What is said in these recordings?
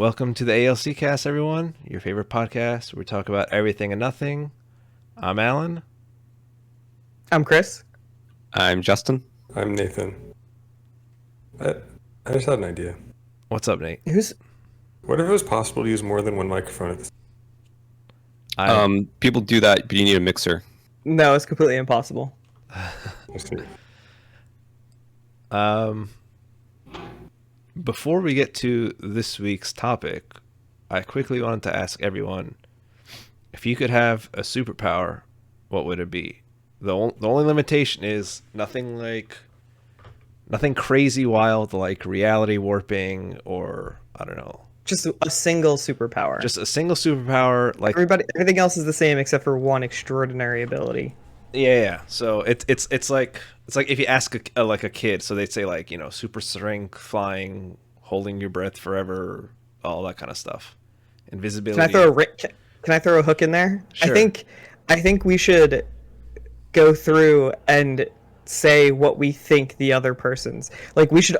Welcome to the ALCast, everyone. Your favorite podcast where we talk about everything and nothing. I'm Allan. I'm Chris. I'm Justin. I'm Nathan. I just had an idea. What's up, Nate? What if it was possible to use more than one microphone at the People do that, but you need a mixer. No, it's completely impossible. same Before we get to this week's topic, I quickly wanted to ask everyone, if you could have a superpower, what would it be? The only limitation is nothing crazy wild like reality warping or, I don't know. Just a single superpower. Just a single superpower. Like everything else is the same except for one extraordinary ability. Yeah. So it's like if you ask a kid, so they'd say super strength, flying, holding your breath forever, all that kind of stuff. Invisibility. Can I throw a hook in there? Sure. I think we should go through and say what we think the other person's. Like we should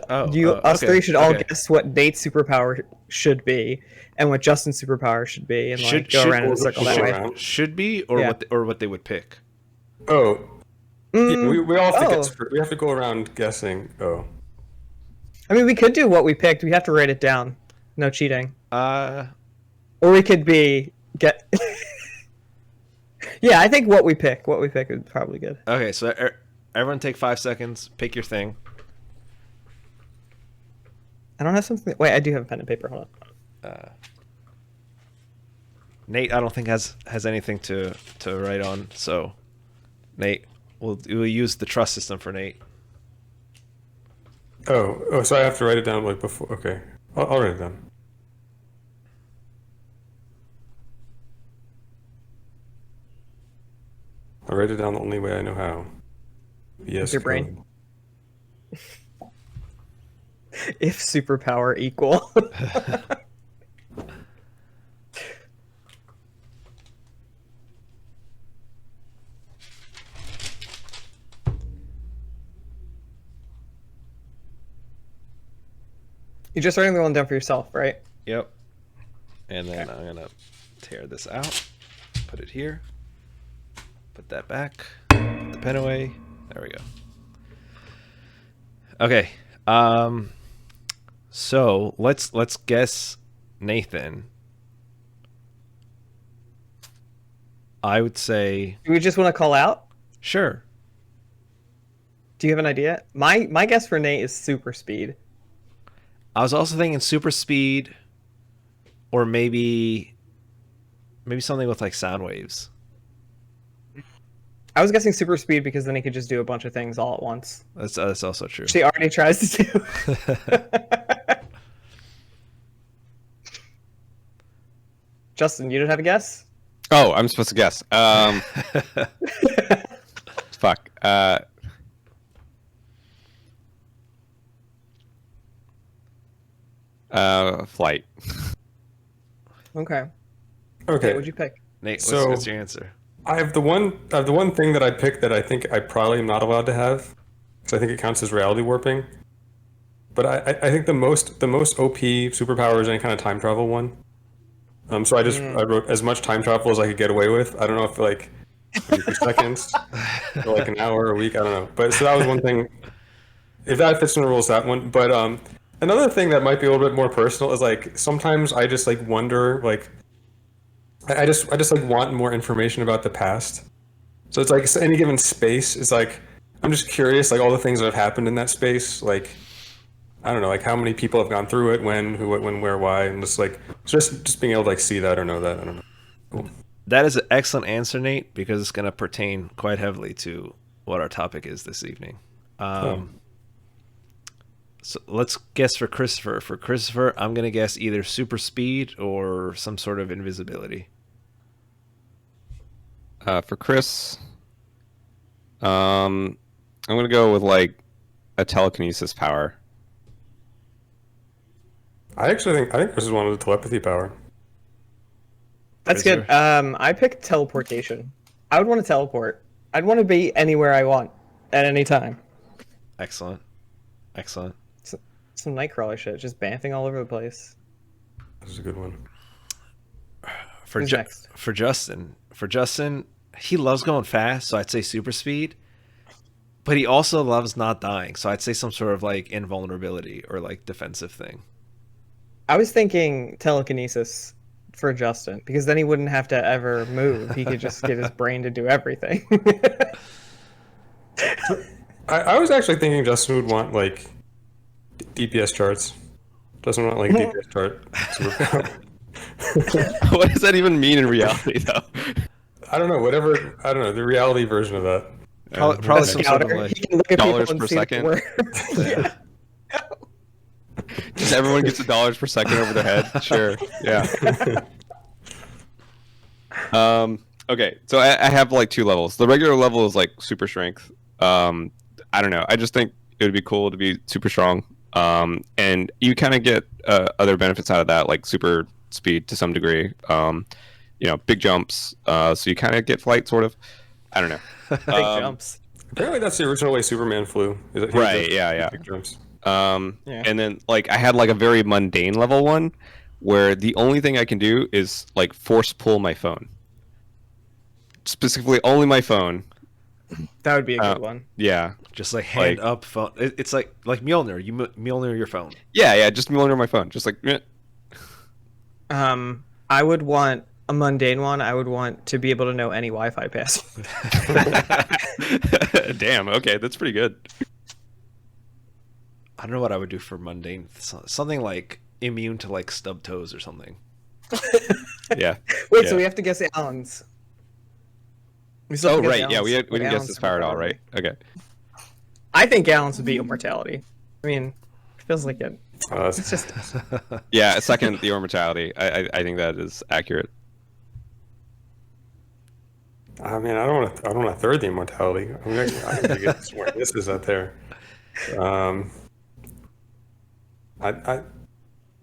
three should all guess what Nate's superpower should be and what Justin's superpower should be, and go around in a circle that way. Should be or what they would pick. Yeah, we all have to we have to go around guessing. I mean, we could do what we picked. We have to write it down. No cheating. Or we could Yeah, I think what we pick is probably good. Okay, so everyone take 5 seconds. Pick your thing. I don't have something. Wait, I do have a pen and paper. Hold on. Nate, I don't think has anything to write on. So, Nate, we'll use the trust system for Nate. So I have to write it down before. Okay, I'll write it down. I'll write it down the only way I know how. Yes, your brain. If superpower equal. You're just writing the one down for yourself, right? Yep. And then I'm gonna tear this out, put it here, put that back, put the pen away. There we go. Okay. So let's guess Nathan. I would say. Do we just want to call out? Sure. Do you have an idea? My guess for Nate is super speed. I was also thinking super speed, or maybe something with like sound waves. I was guessing super speed because then he could just do a bunch of things all at once. That's also true. Which he already tries to do. Justin, you don't have a guess? Oh, I'm supposed to guess. Fuck. Flight. Okay. Okay. What'd you pick? Nate, what's your answer? I have the one thing that I picked that I think I probably am not allowed to have, because I think it counts as reality warping. But I think the most OP superpower is any kind of time travel one. So I wrote as much time travel as I could get away with. I don't know if maybe for seconds, or an hour, a week. I don't know. But so that was one thing. If that fits in the rules, that one. But another thing that might be a little bit more personal is sometimes I just wonder I just want more information about the past. So it's any given space is I'm just curious all the things that have happened in that space. I don't know how many people have gone through it, when, who, what, when, where, why, and just being able to see that or know that. I don't know. Cool. That is an excellent answer, Nate, because it's going to pertain quite heavily to what our topic is this evening. So let's guess for Christopher. For Christopher, I'm going to guess either super speed or some sort of invisibility. For Chris, I'm going to go with a telekinesis power. I think Chris is one of the telepathy power. That's good. I picked teleportation. I would want to teleport. I'd want to be anywhere I want at any time. Excellent. Some Nightcrawler shit, just bamfing all over the place. This is a good one. Who's next? For Justin, he loves going fast, so I'd say super speed. But he also loves not dying, so I'd say some sort of like invulnerability or like defensive thing. I was thinking telekinesis for Justin, because then he wouldn't have to ever move. He could just get his brain to do everything. I was actually thinking Justin would want like DPS charts. Doesn't want like DPS chart superpower. What does that even mean in reality, though? I don't know. Whatever. I don't know. The reality version of that. Probably some sort of Scouter, like he can look at dollars people and per see the second. word. Yeah. Just everyone gets $1 per second over their head. Sure. Yeah. Okay. So I have like 2 levels. The regular level is like super strength. I don't know. I just think it would be cool to be super strong. And you kind of get other benefits out of that, like super speed to some degree. Big jumps. So you kind of get flight, sort of. I don't know. Big jumps. Apparently, that's the original way Superman flew. Is it Right? Yeah. Big jumps. Yeah. And then like I had like a very mundane level one, where the only thing I can do is like force pull my phone. Specifically, only my phone. That would be a good one. Yeah. just like hand up phone. It's like Mjolnir. You Mjolnir your phone. Yeah. Just Mjolnir my phone. Just like. I would want a mundane one. I would want to be able to know any Wi-Fi password. Damn. Okay, that's pretty good. I don't know what I would do for mundane. Something like immune to like stub toes or something. Yeah. Wait, Yeah. so we have to guess Allan's. We still have Oh to guess right. Yeah. Allan's. We didn't guess Allan's this power at all, right? Okay. I think Allan's would be immortality. I mean, it feels like it. It's just Yeah. Second, the immortality. I think that is accurate. I mean, I don't want to third the immortality. I can get somewhere. This is out there.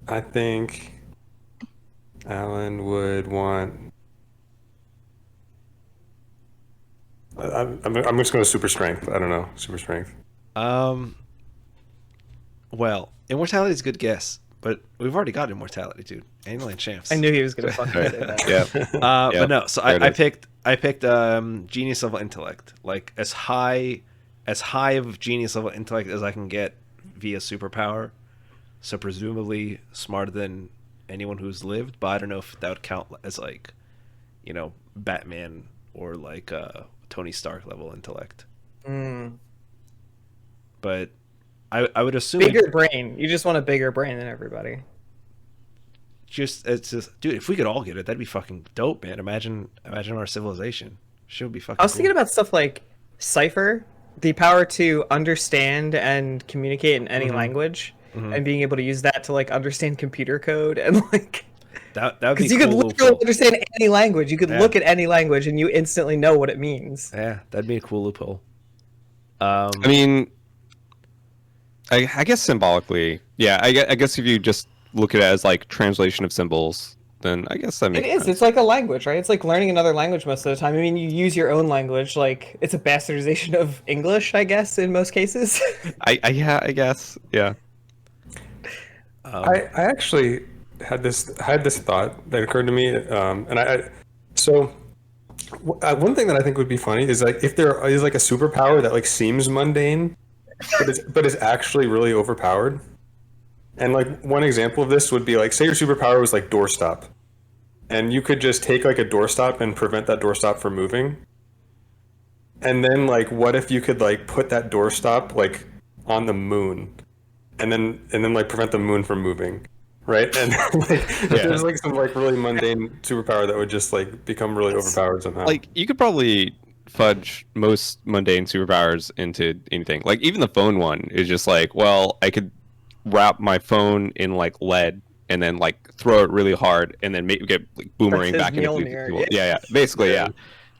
I think Allan would want. I'm just going to super strength. I don't know, super strength. Well, immortality is a good guess, but we've already got immortality, dude. Alien champs. I knew he was gonna fucking say that. Yeah. But no. So there it I is. picked genius level intellect, like as high of genius level intellect as I can get via superpower. So presumably smarter than anyone who's lived, but I don't know if that would count as like, Batman or like Tony Stark level intellect. But I would assume Bigger brain. You just want a bigger brain than everybody. it's just, dude, if we could all get it, that'd be fucking dope, man. Imagine our civilization. Shit would be fucking I was cool. thinking about stuff like cipher, the power to understand and communicate in any language, and being able to use that to like understand computer code and like. that would be Because you cool could literally loophole. understand any language. You could Yeah. look at any language and you instantly know what it means. Yeah, that'd be a cool loophole. I mean, I guess symbolically, yeah. I guess if you just look at it as like translation of symbols, then I guess that It makes is. sense. It's like a language, right? It's like learning another language most of the time. I mean, you use your own language. Like, it's a bastardization of English, I guess, in most cases. I guess, yeah. I actually had this thought that occurred to me, and one thing that I think would be funny is like if there is like a superpower that like seems mundane, but is actually really overpowered. And like one example of this would be like, say your superpower was like doorstop, and you could just take like a doorstop and prevent that doorstop from moving. And then like, what if you could like put that doorstop like on the moon, and then like prevent the moon from moving, right? And like, there's like some like really mundane superpower that would just like become really overpowered somehow. Like you could probably fudge most mundane superpowers into anything. Like even the phone one is just like, well, I could wrap my phone in like lead and then like throw it really hard and then make get like boomerang his back into Mjolnir, people. Yeah. Basically, yeah.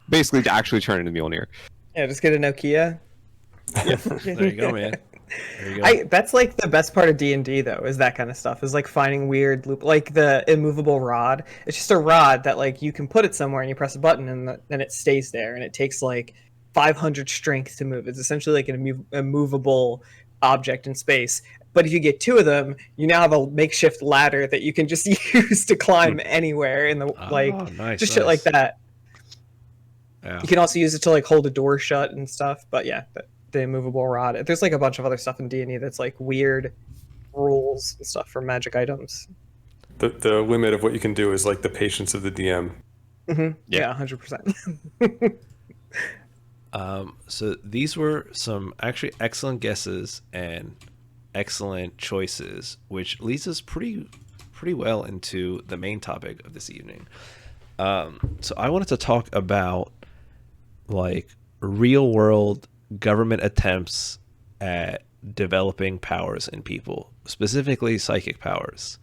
Basically to actually turn into Mjolnir. Yeah, just get a Nokia. There you go, man. There you go. That's like the best part of D&D though, is that kind of stuff. Is like finding weird loop, like the immovable rod. It's just a rod that like you can put it somewhere and you press a button and then it stays there, and it takes like 500 strength to move. It's essentially like an immovable object in space. But if you get 2 of them, you now have a makeshift ladder that you can just use to climb anywhere in the nice, just shit like that. Yeah. You can also use it to like hold a door shut and stuff. But yeah, the immovable rod. There's like a bunch of other stuff in D&D that's like weird rules and stuff for magic items. The limit of what you can do is like the patience of the DM. Mm-hmm. Yeah, 100%. So these were some actually excellent guesses and excellent choices, which leads us pretty well into the main topic of this evening. So I wanted to talk about like real world government attempts at developing powers in people, specifically psychic powers.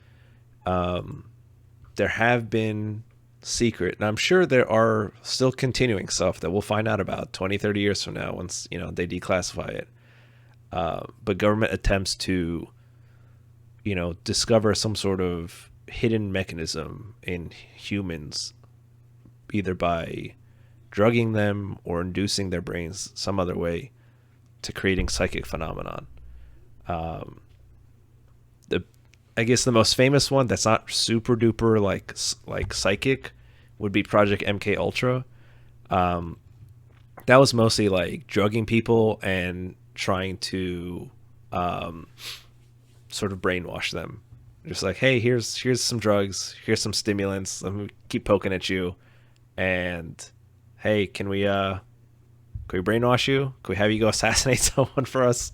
There have been secret, and I'm sure there are still continuing stuff that we'll find out about 20-30 years from now once they declassify it, but government attempts to discover some sort of hidden mechanism in humans, either by drugging them or inducing their brains some other way to creating psychic phenomenon. I guess the most famous one that's not super duper like psychic would be Project MK Ultra. That was mostly like drugging people and trying to sort of brainwash them. Just like, hey, here's some drugs, here's some stimulants, let me keep poking at you, and hey, can we brainwash you? Can we have you go assassinate someone for us?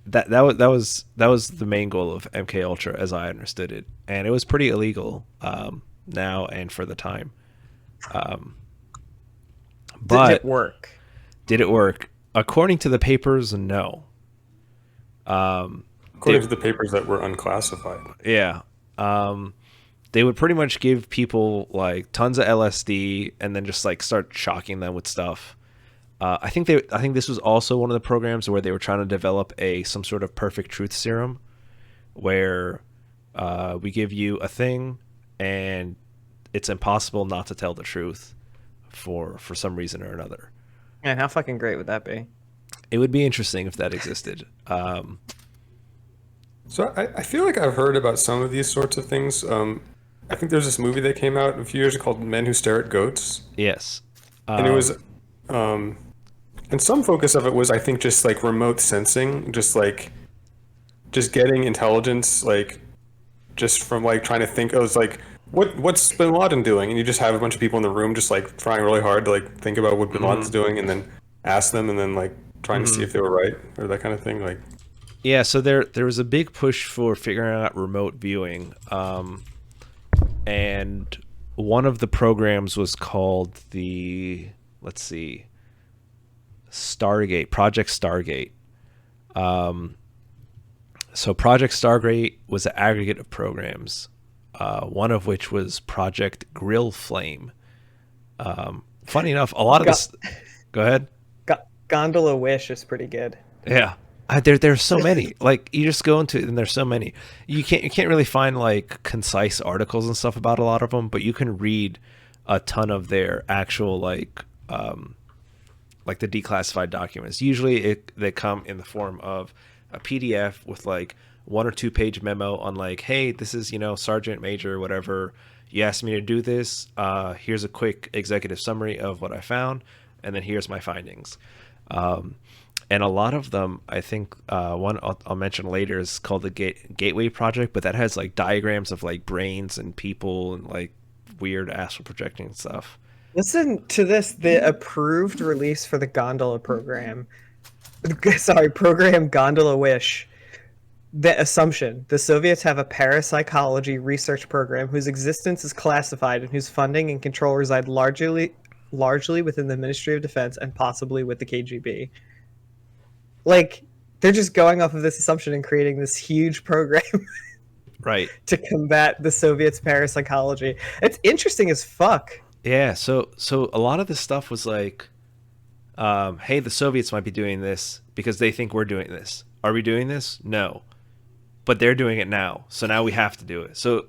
That was the main goal of MK Ultra, as I understood it, and it was pretty illegal now and for the time. But did it work? Did it work? According to the papers, no. According to the papers that were unclassified. Yeah. They would pretty much give people like tons of LSD and then just like start shocking them with stuff. I think this was also one of the programs where they were trying to develop some sort of perfect truth serum, where we give you a thing and it's impossible not to tell the truth for some reason or another. And how fucking great would that be? It would be interesting if that existed. So I feel like I've heard about some of these sorts of things. I think there's this movie that came out a few years ago called Men Who Stare at Goats. Yes. And it was, and some focus of it was, I think, just like remote sensing, just getting intelligence, like just from like trying to think. It was like, what's Bin Laden doing? And you just have a bunch of people in the room just like trying really hard to like think about what Bin Laden's doing, and then ask them, and then like trying to see if they were right or that kind of thing. Like, yeah. So there was a big push for figuring out remote viewing, and one of the programs was called Project Stargate. So Project Stargate was an aggregate of programs, one of which was Project Grill Flame. Funny enough, a lot of this... Go ahead. Gondola Wish is pretty good. Yeah. There's so many. Like, you just go into it and there's so many. You can't really find like concise articles and stuff about a lot of them, but you can read a ton of their actual like the declassified documents. Usually they come in the form of a PDF with like 1 or 2 page memo on like, hey, this is, Sergeant Major, whatever. You asked me to do this. Here's a quick executive summary of what I found. And then here's my findings. And a lot of them, I think one I'll mention later is called the Gateway Project, but that has like diagrams of like brains and people and like weird astral projecting and stuff. Listen to this, the approved release for the Gondola program. Program Gondola Wish. The assumption: the Soviets have a parapsychology research program whose existence is classified and whose funding and control reside largely within the Ministry of Defense and possibly with the KGB. Like, they're just going off of this assumption and creating this huge program right, to combat the Soviets' parapsychology. It's interesting as fuck. Yeah, so a lot of this stuff was like, hey, the Soviets might be doing this because they think we're doing this. Are we doing this? No. But they're doing it now, so now we have to do it. So,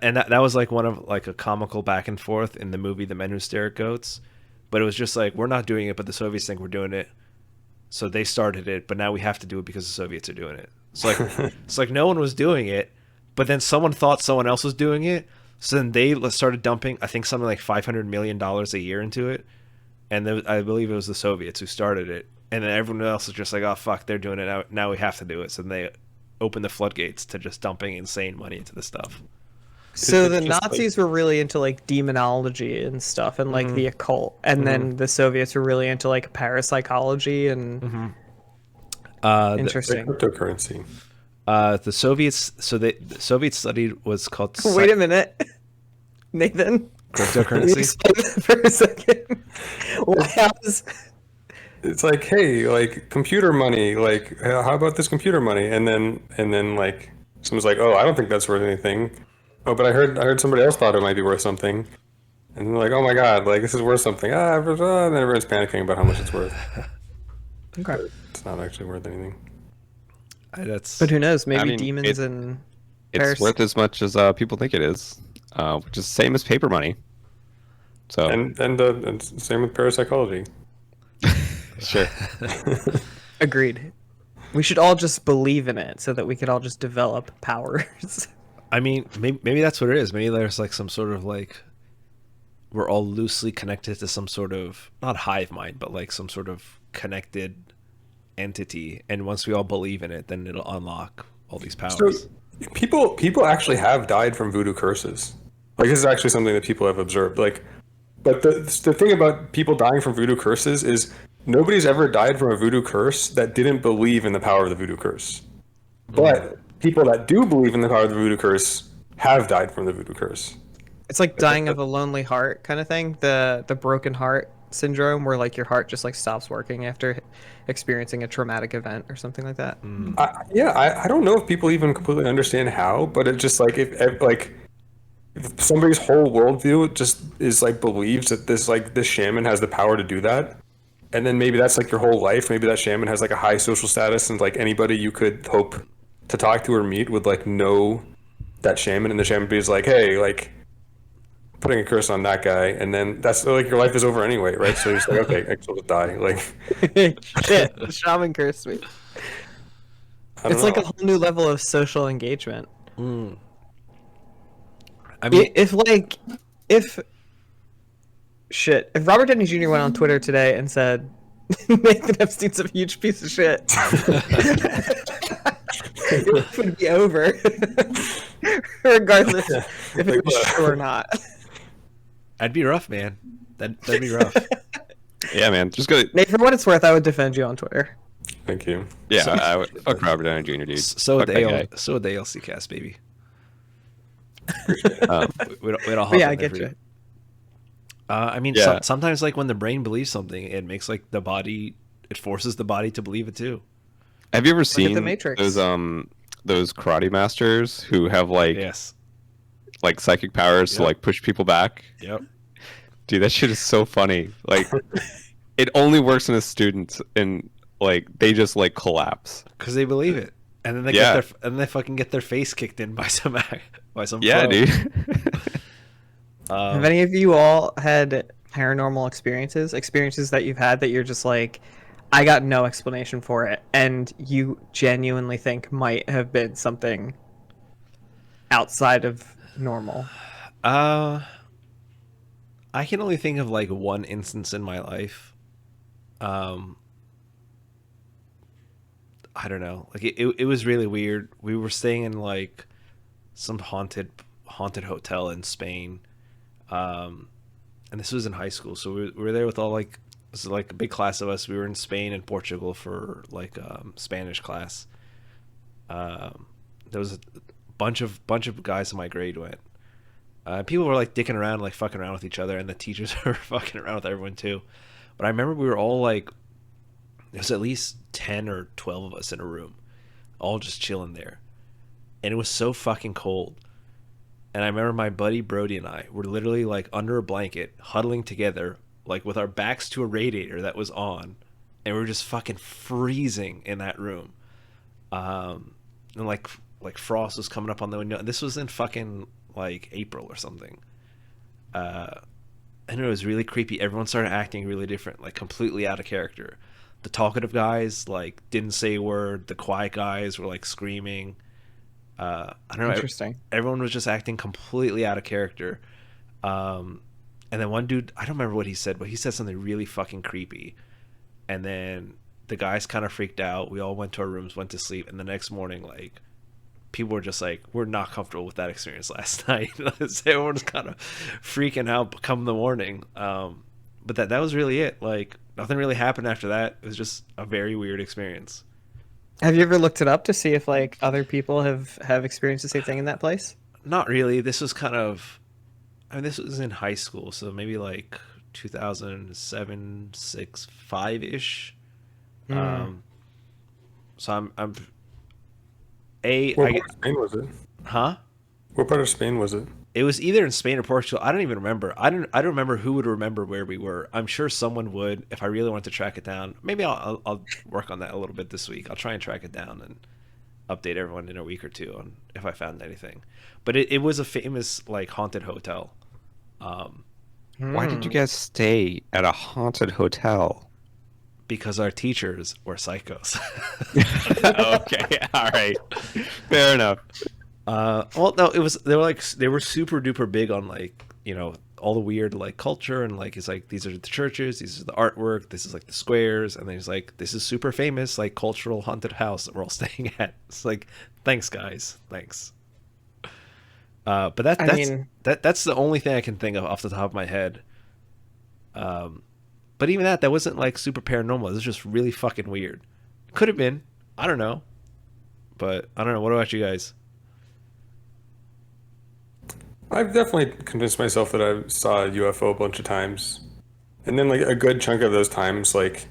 and that was like one of like a comical back and forth in the movie The Men Who Stare at Goats. But it was just like, we're not doing it, but the Soviets think we're doing it. so they started it, but now we have to do it because the Soviets are doing it. It's like no one was doing it, but then someone thought someone else was doing it, so then they started dumping, I think, something like $500 million a year into it, and I believe it was the Soviets who started it, and then everyone else was just like, oh fuck, they're doing it now we have to do it, so then they opened the floodgates to just dumping insane money into this stuff. So the Nazis were really into like demonology and stuff, and like the occult, and then the Soviets were really into like parapsychology and interesting cryptocurrency. The Soviets, the Soviet study was called. Wait a minute, Nathan. Cryptocurrency. For a second. It's like, hey, like computer money. Like, how about this computer money? And then like someone's like, oh, I don't think that's worth anything. Oh, but I heard somebody else thought it might be worth something. And they're like, oh my god, like this is worth something. And then everyone's panicking about how much it's worth. Okay. But it's not actually worth anything. But who knows? Maybe demons and it's worth as much as people think it is, which is the same as paper money. So and same with parapsychology. Sure. Agreed. We should all just believe in it so that we could all just develop powers. I mean, maybe that's what it is. Maybe there's like some sort of like we're all loosely connected to some sort of not hive mind, but like some sort of connected entity, and once we all believe in it, then it'll unlock all these powers. So people actually have died from voodoo curses. Like this is actually something that people have observed. Like, but the thing about people dying from voodoo curses is nobody's ever died from a voodoo curse that didn't believe in the power of the voodoo curse. But people that do believe in the power of the voodoo curse have died from the voodoo curse. It's like dying of a lonely heart kind of thing. The broken heart syndrome, where like your heart just like stops working after experiencing a traumatic event or something like that. I don't know if people even completely understand how, but it's just like if somebody's whole worldview just is like believes that this shaman has the power to do that, and then maybe that's like your whole life. Maybe that shaman has like a high social status, and like anybody you could hope to talk to or meet would like know that shaman, and the shaman is like, hey, like putting a curse on that guy, and then that's like your life is over anyway, right? So you're just like, okay, I guess I'll just die. Like, shit, the shaman cursed me. It's like a whole new level of social engagement. I mean, if Robert Downey Jr. went on Twitter today and said Nathan Epstein's a huge piece of shit, it would be over, regardless if it was true or not. That'd be rough, man. That'd be rough. Yeah, man. Just go. Nate, for what it's worth, I would defend you on Twitter. Thank you. Yeah, I would fuck Robert Downey Jr., dude. So would the ALCast, baby. we don't yeah, I get you. I mean, sometimes like when the brain believes something, it makes like the body, it forces the body to believe it too. Have you ever seen the Matrix. those karate masters who have like like psychic powers to like push people back? Yep. Dude, that shit is so funny. Like, it only works in a student, and like they just like collapse because they believe it, and then they fucking get their face kicked in by some yeah, pro. dude. Have any of you all had paranormal experiences that you've had that you're just like, I got no explanation for it, and you genuinely think might have been something outside of normal? I can only think of like one instance in my life. I don't know. Like it was really weird. We were staying in like some haunted hotel in Spain. And this was in high school. So we were there with all like, it was like a big class of us. We were in Spain and Portugal for like Spanish class. There was a bunch of guys in my grade went. People were like dicking around, like fucking around with each other, and the teachers were fucking around with everyone too. But I remember we were all like, there was at least 10 or 12 of us in a room, all just chilling there. And it was so fucking cold. And I remember my buddy Brody and I were literally like under a blanket, huddling together, like with our backs to a radiator that was on. And we were just fucking freezing in that room. And like frost was coming up on the window. And this was in fucking like April or something. And it was really creepy. Everyone started acting really different, like completely out of character. the talkative guys like didn't say a word. The quiet guys were like screaming. I don't know. Interesting. Everyone was just acting completely out of character. And then one dude, I don't remember what he said, but he said something really fucking creepy. And then the guys kind of freaked out. We all went to our rooms, went to sleep, and the next morning, like, people were just like, we're not comfortable with that experience last night. Everyone was kind of freaking out come the morning. But that was really it. Like, nothing really happened after that. It was just a very weird experience. Have you ever looked it up to see if like other people have experienced the same thing in that place? Not really. This was kind of, I mean, this was in high school, so maybe like 2007, 6, 5-ish. So I'm What part of Spain was it? Huh? What part of Spain was it? It was either in Spain or Portugal. I don't even remember. I don't remember who would remember where we were. I'm sure someone would if I really wanted to track it down. Maybe I'll work on that a little bit this week. I'll try and track it down and update everyone in a week or two on if I found anything. But it was a famous like haunted hotel. Why did you guys stay at a haunted hotel? Because our teachers were psychos. Okay, all right, fair enough. Well, no, they were super duper big on like, you know, all the weird like culture and like it's like these are the churches, these are the artwork, this is like the squares, and then he's like, this is super famous like cultural haunted house that we're all staying at. It's like, thanks guys, thanks. But that's the only thing I can think of off the top of my head. But even that wasn't like super paranormal. It was just really fucking weird. Could have been, I don't know, but I don't know. What about you guys? I've definitely convinced myself that I saw a UFO a bunch of times, and then like a good chunk of those times, like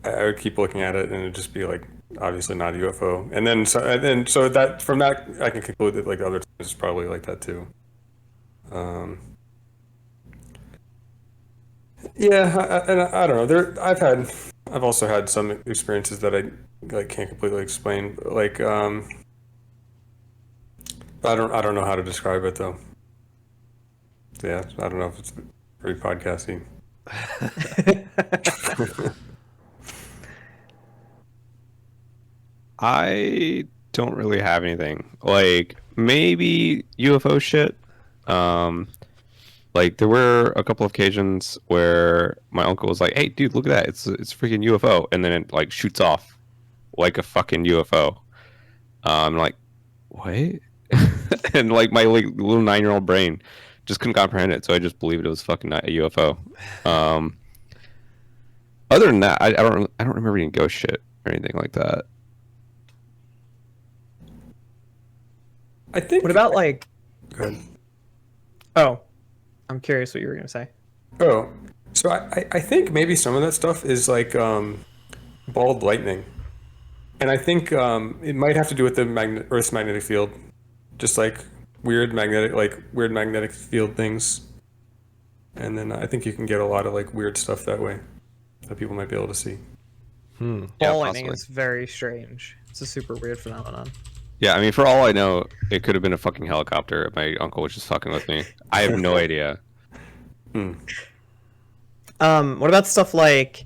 I would keep looking at it and it'd just be like obviously not a UFO, and then so that from that I can conclude that like other times it's probably like that too. Yeah, and I don't know. I've also had some experiences that I like can't completely explain, like I don't know how to describe it though. Yeah, I don't know if it's very podcasty. I don't really have anything. Like maybe UFO shit. Like there were a couple of occasions where my uncle was like, "Hey, dude, look at that! It's a freaking UFO!" And then it like shoots off like a fucking UFO. I'm like, what? And like my like little 9-year-old brain just couldn't comprehend it, so I just believed it was fucking not a UFO. Other than that, I don't remember any ghost shit or anything like that. I think. What about like? Good. Oh, I'm curious what you were gonna say. Oh, so I think maybe some of that stuff is like bald lightning, and I think it might have to do with the Earth's magnetic field, just like weird magnetic field things, and then I think you can get a lot of like weird stuff that way that people might be able to see. Ball lightning is very strange. It's a super weird phenomenon. Yeah, I mean, for all I know, it could have been a fucking helicopter. My uncle was just fucking with me. I have no idea. What about stuff like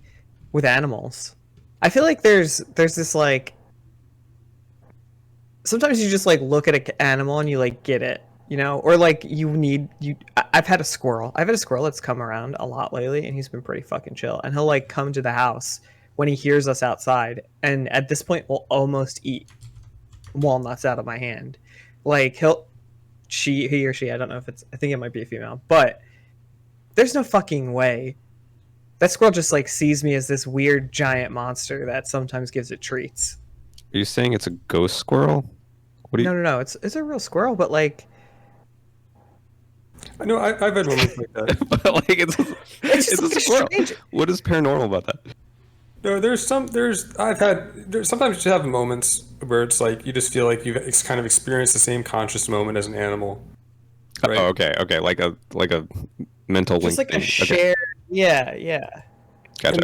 with animals? I feel like there's this like sometimes you just like look at an animal and you like get it, you know, or like I've had a squirrel. I've had a squirrel that's come around a lot lately, and he's been pretty fucking chill. And he'll like come to the house when he hears us outside, and at this point, will almost eat walnuts out of my hand. Like he or she, I don't know if I think it might be a female, but there's no fucking way that squirrel just like sees me as this weird giant monster that sometimes gives it treats. Are you saying it's a ghost squirrel? What do you... No, it's a real squirrel, but like I know I've had moments like that. But like it's a squirrel. Strange. What is paranormal about that? No, sometimes you have moments where it's like you just feel like you've kind of experienced the same conscious moment as an animal. Right? Oh, okay, like a mental just link like a thing. shared, yeah. Gotcha.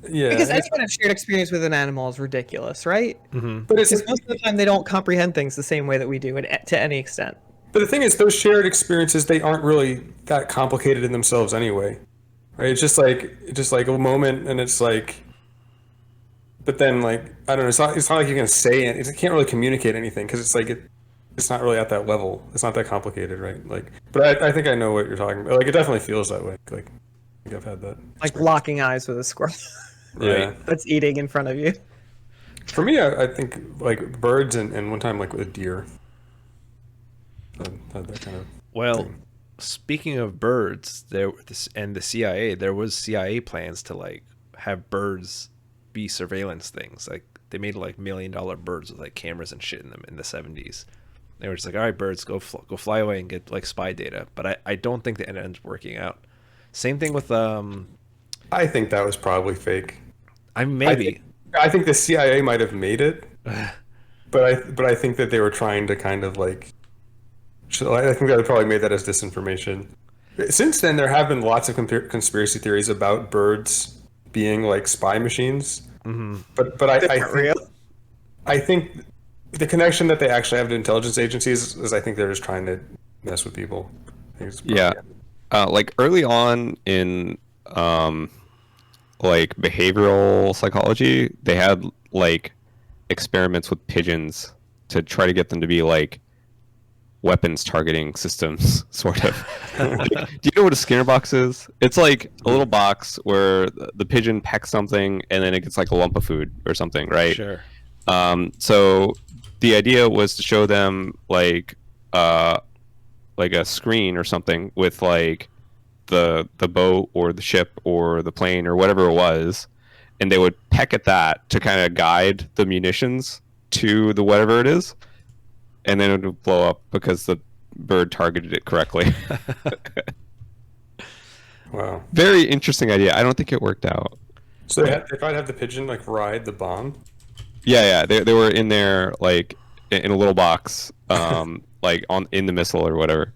Yeah, Because any kind of shared experience with an animal is ridiculous, right? Mm-hmm. but it's Because most of the time they don't comprehend things the same way that we do, to any extent. But the thing is, those shared experiences, they aren't really that complicated in themselves anyway, right? It's just like a moment, and it's like but then like I don't know. It's not like you can say it. It can't really communicate anything because it's like it's not really at that level. It's not that complicated, right? Like, but I think I know what you're talking about. Like, it definitely feels that way. Like I think I've had that. Like experience. locking eyes with a squirrel Yeah. that's eating in front of you. For me, I think like birds and one time like with a deer. I had that kind of. Well, thing. speaking of birds, and the CIA, there was CIA plans to like have birds be surveillance things. Like they made like $1 million birds with like cameras and shit in them in the 70s. They were just like, all right, birds, go fly away and get like spy data. But I don't think that ends working out. Same thing with I think that was probably fake. maybe. I think the CIA might have made it, but I think that they were trying to kind of like. I think they probably made that as disinformation. Since then, there have been lots of conspiracy theories about birds being like spy machines. Mm-hmm. But I think the connection that they actually have to intelligence agencies is I think they're just trying to mess with people. Yeah. Like early on in like behavioral psychology, they had like experiments with pigeons to try to get them to be like weapons targeting systems, sort of. Like, do you know what a Skinner box is? It's like a little box where the pigeon pecks something and then it gets like a lump of food or something, right? Sure. So the idea was to show them like a screen or something with like the boat or the ship or the plane or whatever it was, and they would peck at that to kind of guide the munitions to the whatever it is, and then it would blow up because the bird targeted it correctly. Wow. Very interesting idea. I don't think it worked out. So they might have the pigeon like ride the bomb. Yeah. They were in there like in a little box, like in the missile or whatever.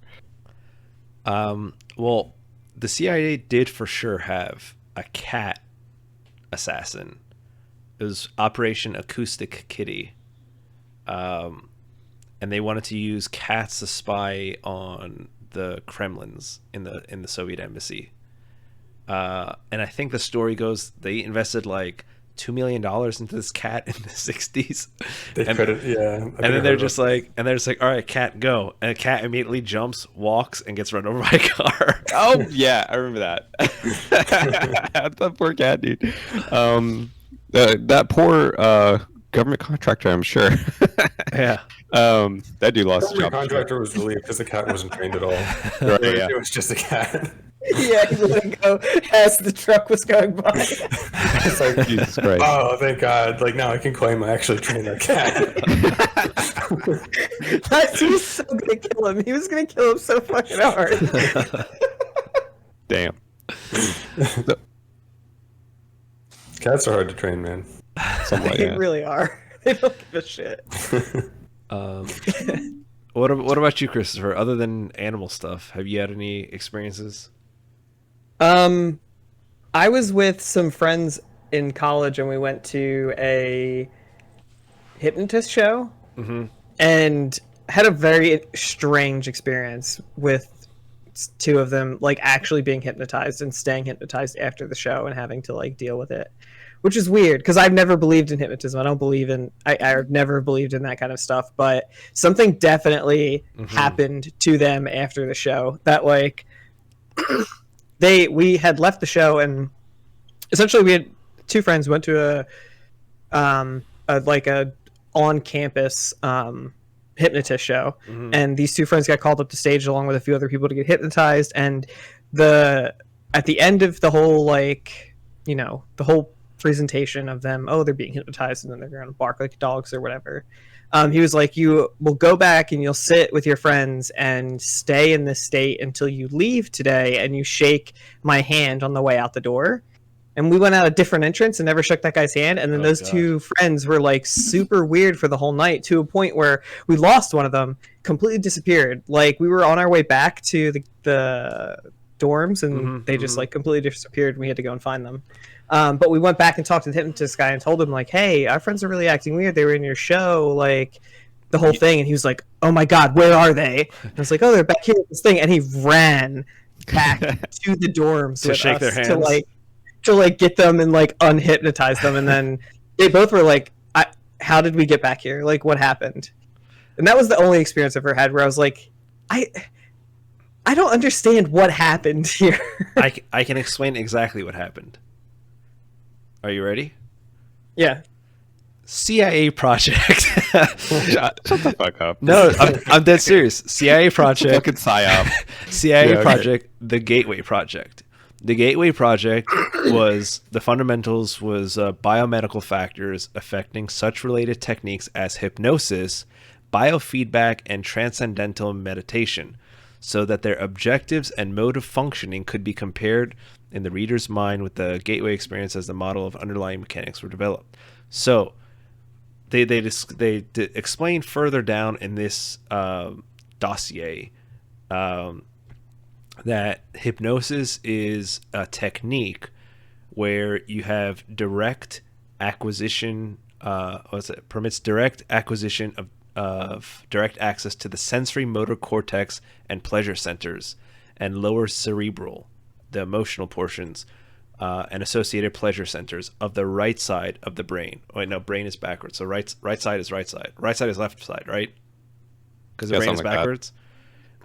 Well, the CIA did for sure have a cat assassin. It was Operation Acoustic Kitty. And they wanted to use cats to spy on the Kremlins in the Soviet embassy. And I think the story goes they invested like $2 million into this cat in the 60s. And then they're just like, all right, cat, go. And the cat immediately jumps, walks, and gets run over by a car. Oh yeah, I remember that. That poor cat, dude. That poor government contractor, I'm sure. Yeah. That dude lost his the job. contractor was relieved because the cat wasn't trained at all. Right, yeah. It was just a cat. Yeah, he let it go as the truck was going by. It's like, Jesus Christ. Oh, thank God. Like, now I can claim I actually trained that cat. He was so gonna kill him. He was gonna kill him so fucking hard. Damn. Cats are hard to train, man. They really are. They don't give a shit. What about you, Christopher? Other than animal stuff, have you had any experiences? I was with some friends in college and we went to a hypnotist show and had a very strange experience with two of them, like actually being hypnotized and staying hypnotized after the show and having to like deal with it, which is weird because I've never believed in hypnotism. I've never believed in that kind of stuff, but something definitely happened to them after the show that like we had left the show and essentially we had two friends went to a on-campus hypnotist show, and these two friends got called up to stage along with a few other people to get hypnotized, and at the end of the whole the whole presentation of them, they're being hypnotized and then they're going to bark like dogs or whatever, he was like, you will go back and you'll sit with your friends and stay in this state until you leave today, and you shake my hand on the way out the door. And we went out a different entrance and never shook that guy's hand. And then those two friends were like super weird for the whole night, to a point where we lost one of them, completely disappeared. Like we were on our way back to the dorms and they just like completely disappeared and we had to go and find them. But we went back and talked to the hypnotist guy and told him like, hey, our friends are really acting weird. They were in your show, like the whole thing. And he was like, oh my God, where are they? And I was like, they're back here with this thing. And he ran back to the dorms to shake their hands. To get them and like unhypnotize them, and then they both were like, how did we get back here? Like, what happened? And that was the only experience I've ever had where I was like, I don't understand what happened here. I can explain exactly what happened. Are you ready? Yeah. CIA project. Shut the fuck up. No, I'm dead serious. CIA project. Fucking psyop. CIA Yeah, okay. project. The Gateway Project. The Gateway Project was the fundamentals was biomedical factors affecting such related techniques as hypnosis, biofeedback, and transcendental meditation, so that their objectives and mode of functioning could be compared in the reader's mind with the gateway experience as the model of underlying mechanics were developed. So they explain further down in this dossier that hypnosis is a technique where you have direct acquisition, permits direct acquisition of direct access to the sensory motor cortex and pleasure centers and lower cerebral, the emotional portions, and associated pleasure centers of the right side of the brain. Oh, wait, no, brain is backwards. So right side is right side. Right side is left side, right? Because the brain is backwards.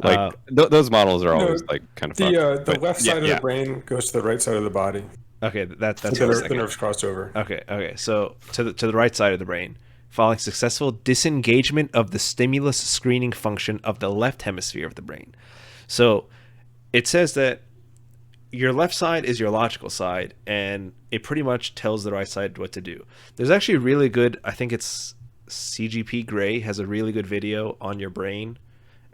Like those models are always like kind of fun. The left side of the brain goes to the right side of the body. Okay, that's what the nerves crossed over. Okay. So to the right side of the brain, following successful disengagement of the stimulus screening function of the left hemisphere of the brain. So it says that your left side is your logical side, and it pretty much tells the right side what to do. There's actually really good, I think it's CGP Grey has a really good video on your brain.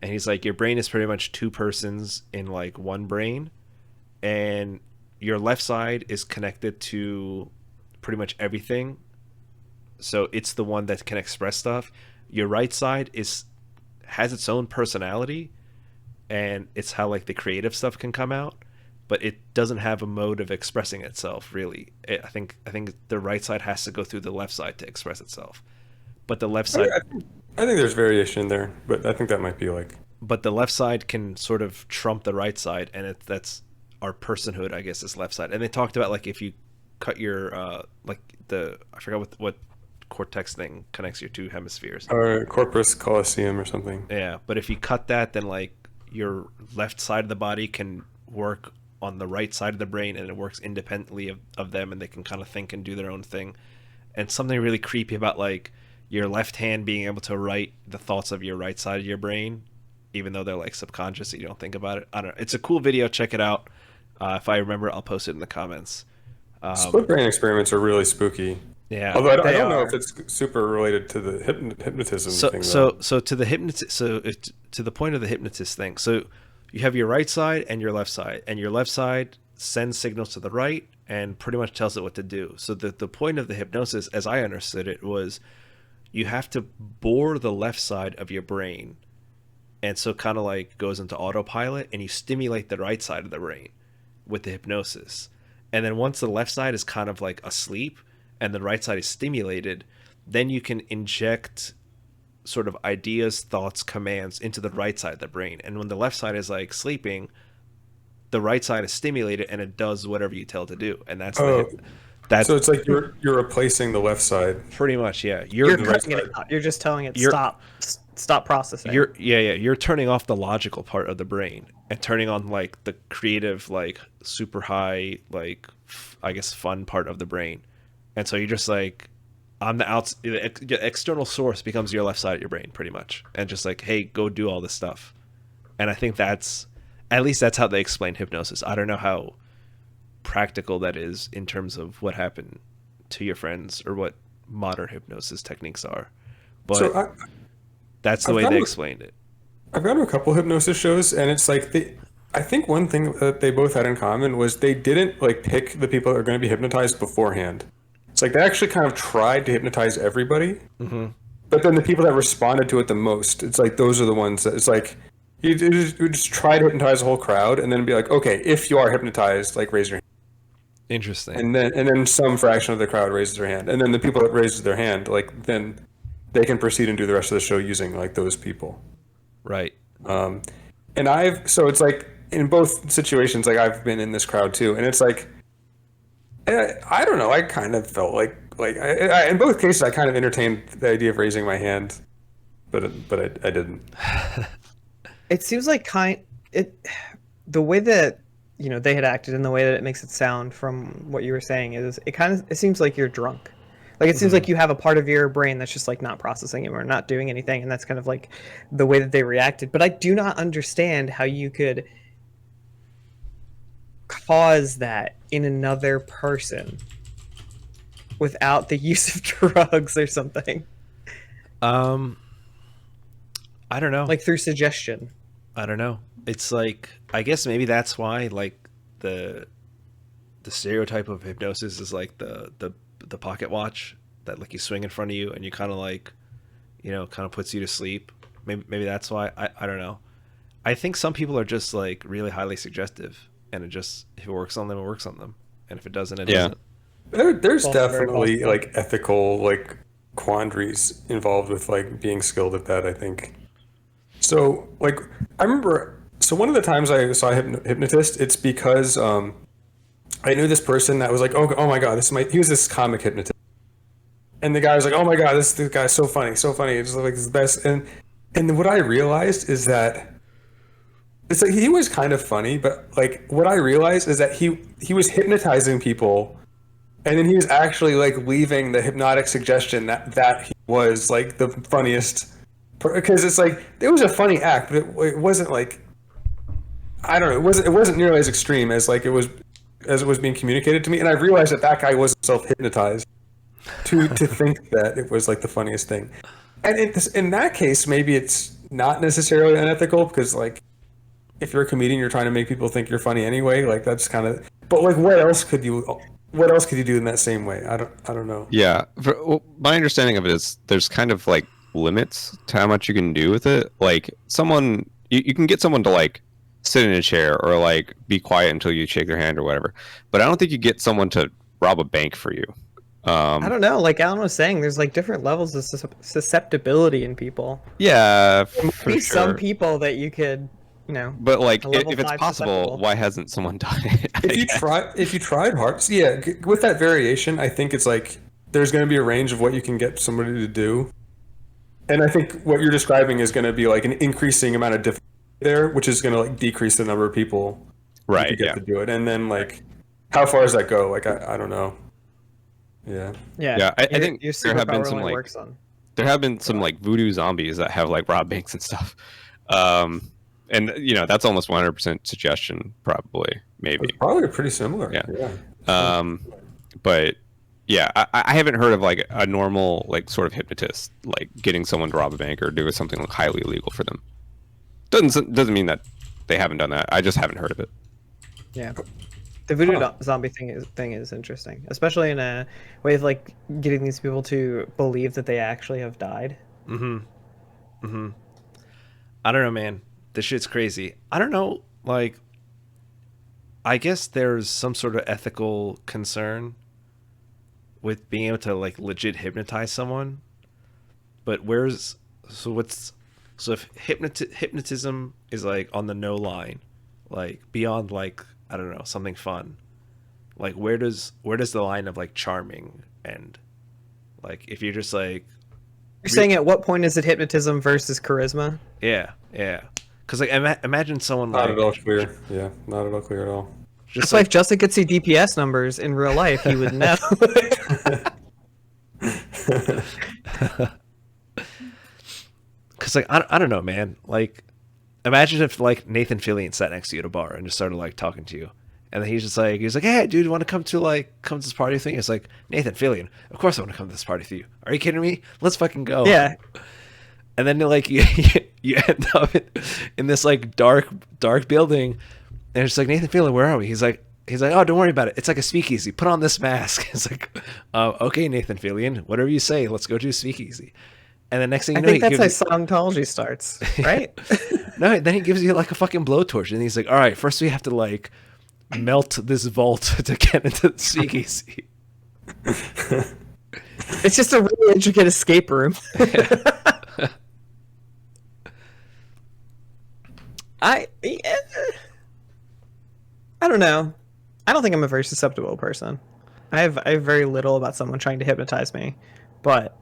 And he's like, your brain is pretty much two persons in like one brain, and your left side is connected to pretty much everything. So it's the one that can express stuff. Your right side has its own personality, and it's how like the creative stuff can come out, but it doesn't have a mode of expressing itself really. I think the right side has to go through the left side to express itself. But the left side, I think there's variation there, but I think that might be like. But the left side can sort of trump the right side, and that's our personhood, I guess, is left side. And they talked about like if you cut your I forgot what cortex thing connects your two hemispheres. Or corpus callosum or something. Yeah, but if you cut that, then like your left side of the body can work on the right side of the brain, and it works independently of them, and they can kind of think and do their own thing. And something really creepy about like your left hand being able to write the thoughts of your right side of your brain, even though they're like subconscious, so you don't think about it. I don't know. It's a cool video. Check it out. If I remember, I'll post it in the comments. Split brain experiments are really spooky. Yeah. Although I don't know if it's super related to the hypnotism thing. So to the hypnotist, to the point of the hypnotist thing. So you have your right side and your left side, and your left side sends signals to the right and pretty much tells it what to do. So the point of the hypnosis, as I understood it, was you have to bore the left side of your brain, and so kind of like goes into autopilot, and you stimulate the right side of the brain with the hypnosis. And then once the left side is kind of like asleep and the right side is stimulated, then you can inject sort of ideas, thoughts, commands into the right side of the brain. And when the left side is like sleeping, the right side is stimulated and it does whatever you tell it to do. And that's so it's like you're replacing the left side. Pretty much, yeah. You're cutting it out. You're just telling it stop processing. You're turning off the logical part of the brain and turning on like the creative, like super high, like I guess fun part of the brain. And so you're just like, the external source becomes your left side of your brain pretty much, and just like, hey, go do all this stuff. And I think that's how they explain hypnosis. I don't know how practical that is in terms of what happened to your friends or what modern hypnosis techniques are, but that's the way they explained it. I've gone to a couple hypnosis shows, and it's like I think one thing that they both had in common was they didn't like pick the people that are going to be hypnotized beforehand. It's like they actually kind of tried to hypnotize everybody, but then the people that responded to it the most, it's like those are the ones that it's like you just try to hypnotize the whole crowd, and then be like, okay, if you are hypnotized, like raise your hand. Interesting. And then some fraction of the crowd raises their hand, and then the people that raises their hand, like then they can proceed and do the rest of the show using like those people. Right. And so it's like in both situations, like I've been in this crowd too, and it's like I don't know. I kind of felt like like in both cases, I kind of entertained the idea of raising my hand, but I didn't. It seems like the way that they had acted and the way that it makes it sound from what you were saying is it seems like you're drunk. Like it seems like you have a part of your brain that's just like not processing it or not doing anything, and that's kind of like the way that they reacted. But I do not understand how you could cause that in another person without the use of drugs or something. I don't know. Like through suggestion. I don't know. It's like, I guess maybe that's why like the stereotype of hypnosis is like the pocket watch that like you swing in front of you and you kind of like, kind of puts you to sleep. Maybe that's why. I don't know. I think some people are just like really highly suggestive, and if it works on them, it works on them, and if it doesn't, it doesn't. There's definitely like ethical like quandaries involved with like being skilled at that, I think. So like I remember, so one of the times I saw a hypnotist, it's because I knew this person that was like, oh my god, he was this comic hypnotist, and the guy was like, oh my god, this guy's so funny, it's like the best. And what I realized is that it's like he was kind of funny, but like what I realized is that he was hypnotizing people, and then he was actually like leaving the hypnotic suggestion that he was like the funniest, because it's like it was a funny act, but it wasn't like, I don't know, it wasn't nearly as extreme as like it was being communicated to me, and I realized that guy wasn't self-hypnotized to think that it was like the funniest thing. And in that case, maybe it's not necessarily unethical, because like if you're a comedian, you're trying to make people think you're funny anyway. Like that's kind of. But like, what else could you do in that same way? I don't know. Yeah, my understanding of it is there's kind of like limits to how much you can do with it. Like you can get someone to like sit in a chair or like be quiet until you shake their hand or whatever. But I don't think you get someone to rob a bank for you. I don't know. Like Allan was saying, there's like different levels of susceptibility in people. Yeah, for sure. Some people that you could, But like, if it's possible, why hasn't someone done it? If you tried hard, yeah, with that variation, I think it's like there's going to be a range of what you can get somebody to do, and I think what you're describing is going to be like an increasing amount of difficulty there, which is going to like decrease the number of people right you get to do it, and then like how far does that go? Like I don't know. Yeah. I think there have been some like there have been some God. like voodoo zombies that have like robbed banks and stuff. And that's almost 100% suggestion, probably, maybe. It's probably pretty similar. Yeah. But yeah, I haven't heard of like a normal like sort of hypnotist like getting someone to rob a bank or do something like highly illegal for them. Doesn't mean that they haven't done that. I just haven't heard of it. Yeah. The voodoo zombie thing is interesting, especially in a way of like getting these people to believe that they actually have died. I don't know, man. This shit's crazy. I don't know. Like, I guess there's some sort of ethical concern with being able to like legit hypnotize someone, but if hypnotism is like on the no line, like beyond like, I don't know, something fun, like where does the line of like charming end? Like if you're just like, you're saying at what point is it hypnotism versus charisma? Yeah, because like imagine someone not like at all clear. Yeah, not at all clear at all. Just like if Justin could see DPS numbers in real life, he would know. Because like I don't know, man. Like imagine if like Nathan Fillion sat next to you at a bar and just started like talking to you, and then he's like, hey dude, you want to come to this party thing? It's like, Nathan Fillion, of course I want to come to this party with you. Are you kidding me? Let's fucking go. Yeah. And then like you end up in this like dark building, and it's like, Nathan Fillion, where are we? He's like, oh, don't worry about it. It's like a speakeasy. Put on this mask. It's like, okay, Nathan Fillion, whatever you say. Let's go to a speakeasy. And the next thing you know, I think that's how Scientology starts, right? No, then he gives you like a fucking blowtorch, and he's like, all right, first we have to like melt this vault to get into the speakeasy. It's just a really intricate escape room. I don't know. I don't think I'm a very susceptible person. I have very little about someone trying to hypnotize me, but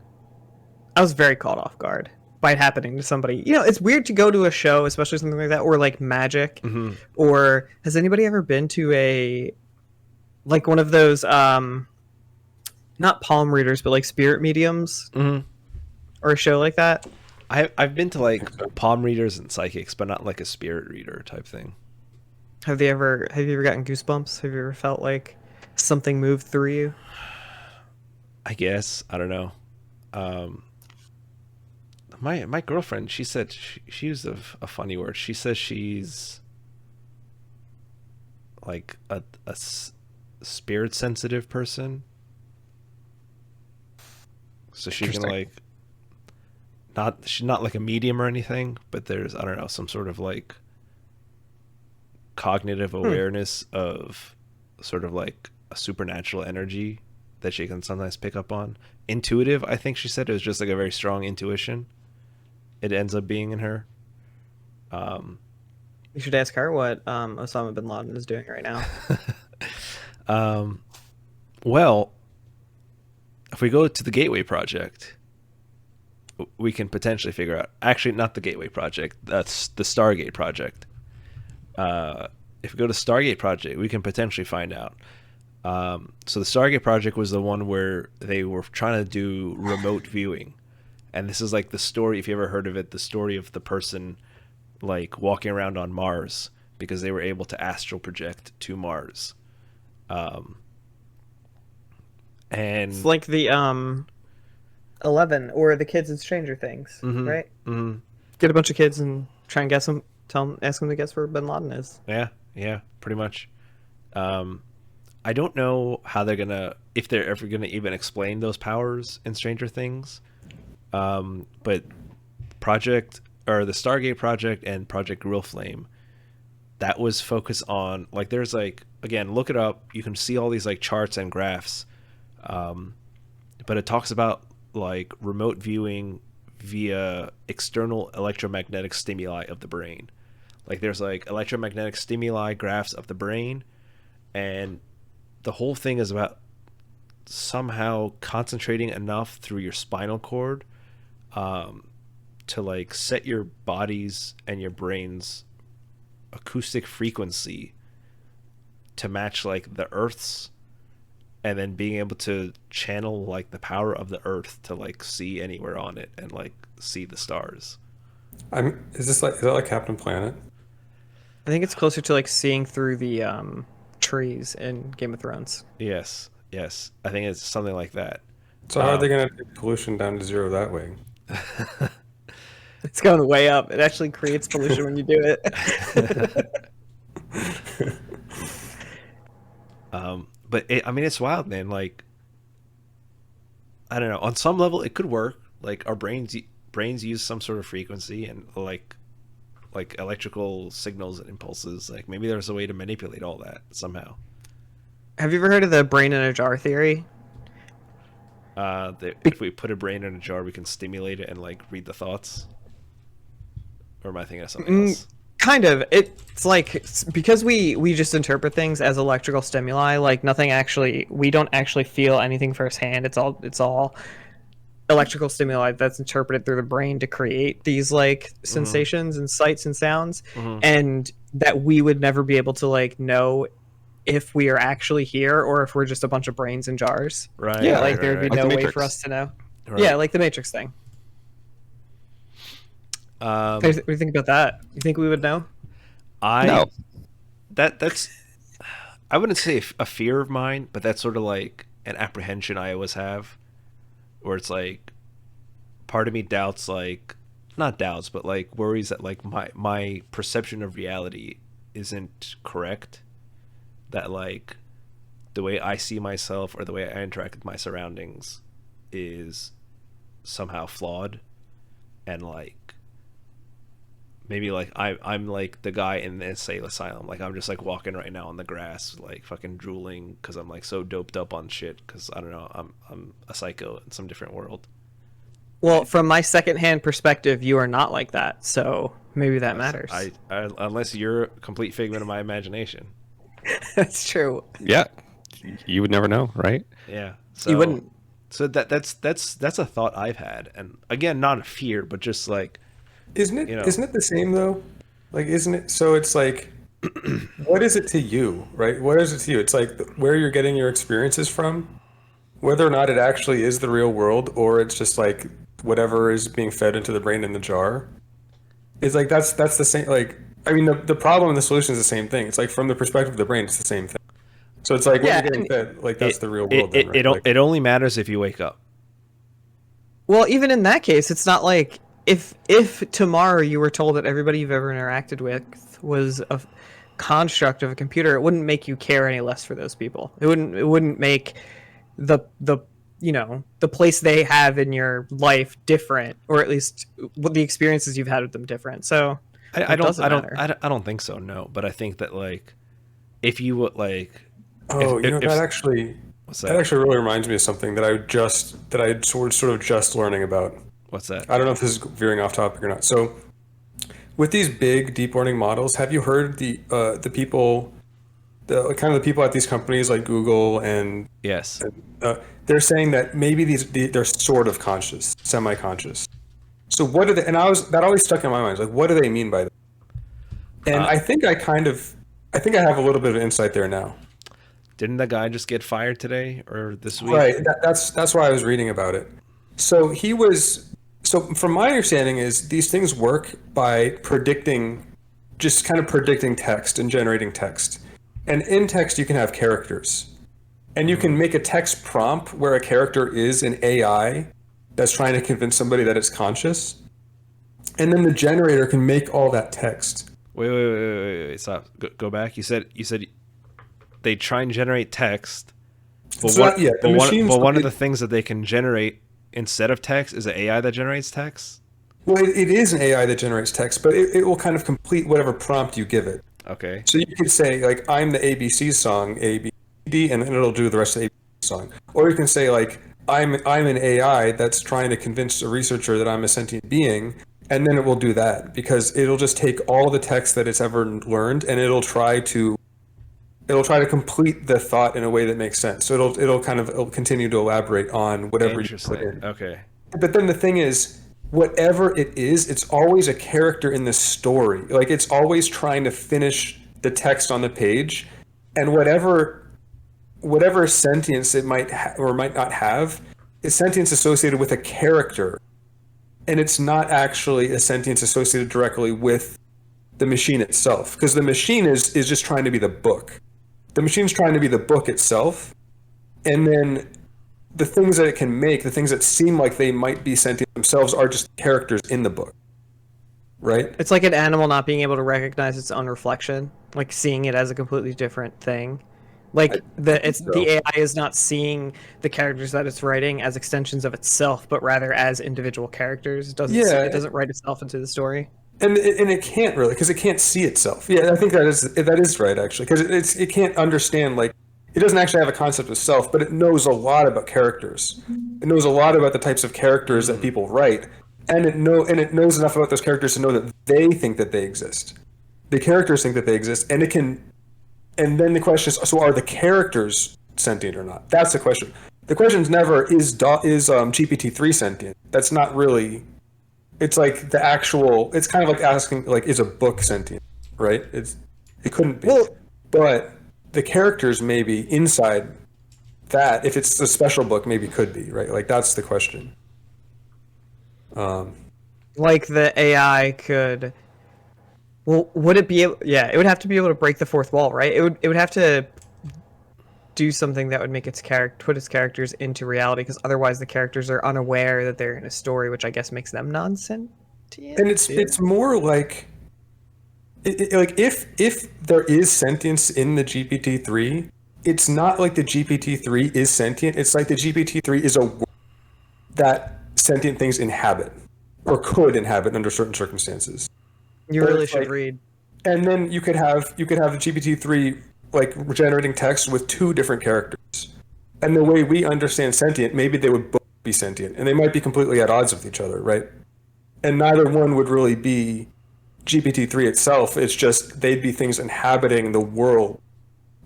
I was very caught off guard by it happening to somebody. You know, it's weird to go to a show, especially something like that, or like magic. Mm-hmm. Or has anybody ever been to like one of those not palm readers, but like spirit mediums, or a show like that? I've been to like palm readers and psychics, but not like a spirit reader type thing. Have you ever gotten goosebumps? Have you ever felt like something moved through you? I guess, I don't know. My girlfriend, she said she used a funny word. She says she's like a spirit sensitive person. So she can like she's not like a medium or anything, but there's, I don't know, some sort of like cognitive awareness of sort of like a supernatural energy that she can sometimes pick up on. Intuitive, I think she said. It was just like a very strong intuition. It ends up being in her. You should ask her what Osama bin Laden is doing right now. Well, if we go to the Gateway Project, we can potentially figure out. Actually, not the Gateway Project. That's the Stargate Project. If we go to Stargate Project, we can potentially find out. So the Stargate Project was the one where they were trying to do remote viewing. And this is like the story, if you ever heard of it, the story of the person like walking around on Mars because they were able to astral project to Mars. And it's like the 11 or the kids in Stranger Things, right? Mm-hmm. Get a bunch of kids and try and guess them, ask them to guess where bin Laden is. Yeah, pretty much. I don't know how they're gonna, if they're ever gonna even explain those powers in Stranger Things. But the Stargate Project and Project Real Flame, that was focused on, like, there's like, again, look it up. You can see all these like charts and graphs. But it talks about like remote viewing via external electromagnetic stimuli of the brain. Like there's like electromagnetic stimuli graphs of the brain, and the whole thing is about somehow concentrating enough through your spinal cord to like set your body's and your brain's acoustic frequency to match like the Earth's, and then being able to channel like the power of the Earth to like see anywhere on it and like see the stars. Is that like Captain Planet? I think it's closer to like seeing through the trees in Game of Thrones. Yes. I think it's something like that. So how are they going to take pollution down to zero that way? It's going way up. It actually creates pollution when you do it. But it's wild, man. Like, I don't know. On some level, it could work. Like our brains use some sort of frequency and like electrical signals and impulses. Like maybe there's a way to manipulate all that somehow. Have you ever heard of the brain in a jar theory? If we put a brain in a jar, we can stimulate it and like read the thoughts. Or am I thinking of something else? Kind of. It's like, because we just interpret things as electrical stimuli. Like we don't actually feel anything firsthand. It's all electrical stimuli that's interpreted through the brain to create these like sensations and sights and sounds, and that we would never be able to like know if we are actually here or if we're just a bunch of brains in jars. Right. Yeah, like there'd be Like no the way Matrix. for us to know. Right. Yeah, like the Matrix thing. What do you think about that? You think we would know? No. That's I wouldn't say a fear of mine, but that's sort of like an apprehension I always have, where it's like part of me doubts, like not doubts, but like worries that like my perception of reality isn't correct, that like the way I see myself or the way I interact with my surroundings is somehow flawed, and like maybe like I'm like the guy in the insane asylum. Like I'm just like walking right now on the grass, like fucking drooling because I'm like so doped up on shit. Because I don't know, I'm a psycho in some different world. Well, from my secondhand perspective, you are not like that. So maybe that matters. I unless you're a complete figment of my imagination. That's true. Yeah. you would never know, right? Yeah. So You wouldn't. So that's a thought I've had, and again, not a fear, but just like, Isn't it? Isn't it the same though? Like, isn't it? So it's like, what is it to you, right? What is it to you? It's like where you're getting your experiences from, whether or not it actually is the real world, or it's just like whatever is being fed into the brain in the jar. It's like that's the same. Like, I mean, the problem and the solution is the same thing. It's like from the perspective of the brain, it's the same thing. So it's like when you're getting fed, like that's the real world. Then, right? It only matters if you wake up. Well, even in that case, it's not like if tomorrow you were told that everybody you've ever interacted with was a construct of a computer, it wouldn't make you care any less for those people. It wouldn't make the the place they have in your life different, or at least the experiences you've had with them different. So I don't think so. No, but I think that like if you would like. That actually really reminds me of something that I sort of just learning about. What's that? I don't know if this is veering off topic or not. So, with these big deep learning models, have you heard the people, the people at these companies like Google and yes, they're saying that maybe they're sort of conscious, semi-conscious. So what are they? And that always stuck in my mind. Like, what do they mean by that? And I think I have a little bit of insight there now. Didn't the guy just get fired today or this week? Right. That's why I was reading about it. So from my understanding is these things work by predicting text and generating text. And in text, you can have characters. And you can make a text prompt where a character is an AI that's trying to convince somebody that it's conscious. And then the generator can make all that text. Wait, stop. Go back. You said they try and generate text, but one of the things that they can generate instead of text is an AI that generates text. Well, it is an AI that generates text, but it will kind of complete whatever prompt you give it. Okay. So you could say like, I'm the ABC song, A, B, D, and then it'll do the rest of the ABC song. Or you can say like, I'm an AI that's trying to convince a researcher that I'm a sentient being, and then it will do that because it'll just take all the text that it's ever learned and it'll try to complete the thought in a way that makes sense. So it'll continue to elaborate on whatever you put in. Okay. But then the thing is, whatever it is, it's always a character in the story. Like it's always trying to finish the text on the page, and whatever sentience it might or might not have is sentience associated with a character, and it's not actually a sentience associated directly with the machine itself, because the machine is just trying to be the book. The machine's trying to be the book itself, and then the things that it can make, the things that seem like they might be sentient themselves, are just characters in the book, right? It's like an animal not being able to recognize its own reflection, like seeing it as a completely different thing. Like the AI is not seeing the characters that it's writing as extensions of itself, but rather as individual characters. It doesn't write itself into the story. And it can't really, because it can't see itself. Yeah, I think that is right, actually, because it can't understand, like, it doesn't actually have a concept of self, but it knows a lot about characters. It knows a lot about the types of characters that people write, and it knows enough about those characters to know that they think that they exist. The characters think that they exist, and then the question is, so are the characters sentient or not? That's the question. The question is never, is GPT-3 sentient? That's not really. It's like it's kind of like asking, like, is a book sentient, right? It couldn't be. Well, but the characters maybe inside that, if it's a special book, maybe could be, right? Like, that's the question. Like the AI could. Well, would it be able? Yeah, it would have to be able to break the fourth wall, right? It would have to do something that would make put its characters into reality, because otherwise the characters are unaware that they're in a story, which I guess makes them non-sentient. And it's more like, like if there is sentience in the GPT-3, it's not like the GPT-3 is sentient. It's like the GPT-3 is a world that sentient things inhabit or could inhabit under certain circumstances. You really should read. And then you could have the GPT-3 like generating text with two different characters. And the way we understand sentient, maybe they would both be sentient, and they might be completely at odds with each other, right? And neither one would really be GPT-3 itself. It's just they'd be things inhabiting the world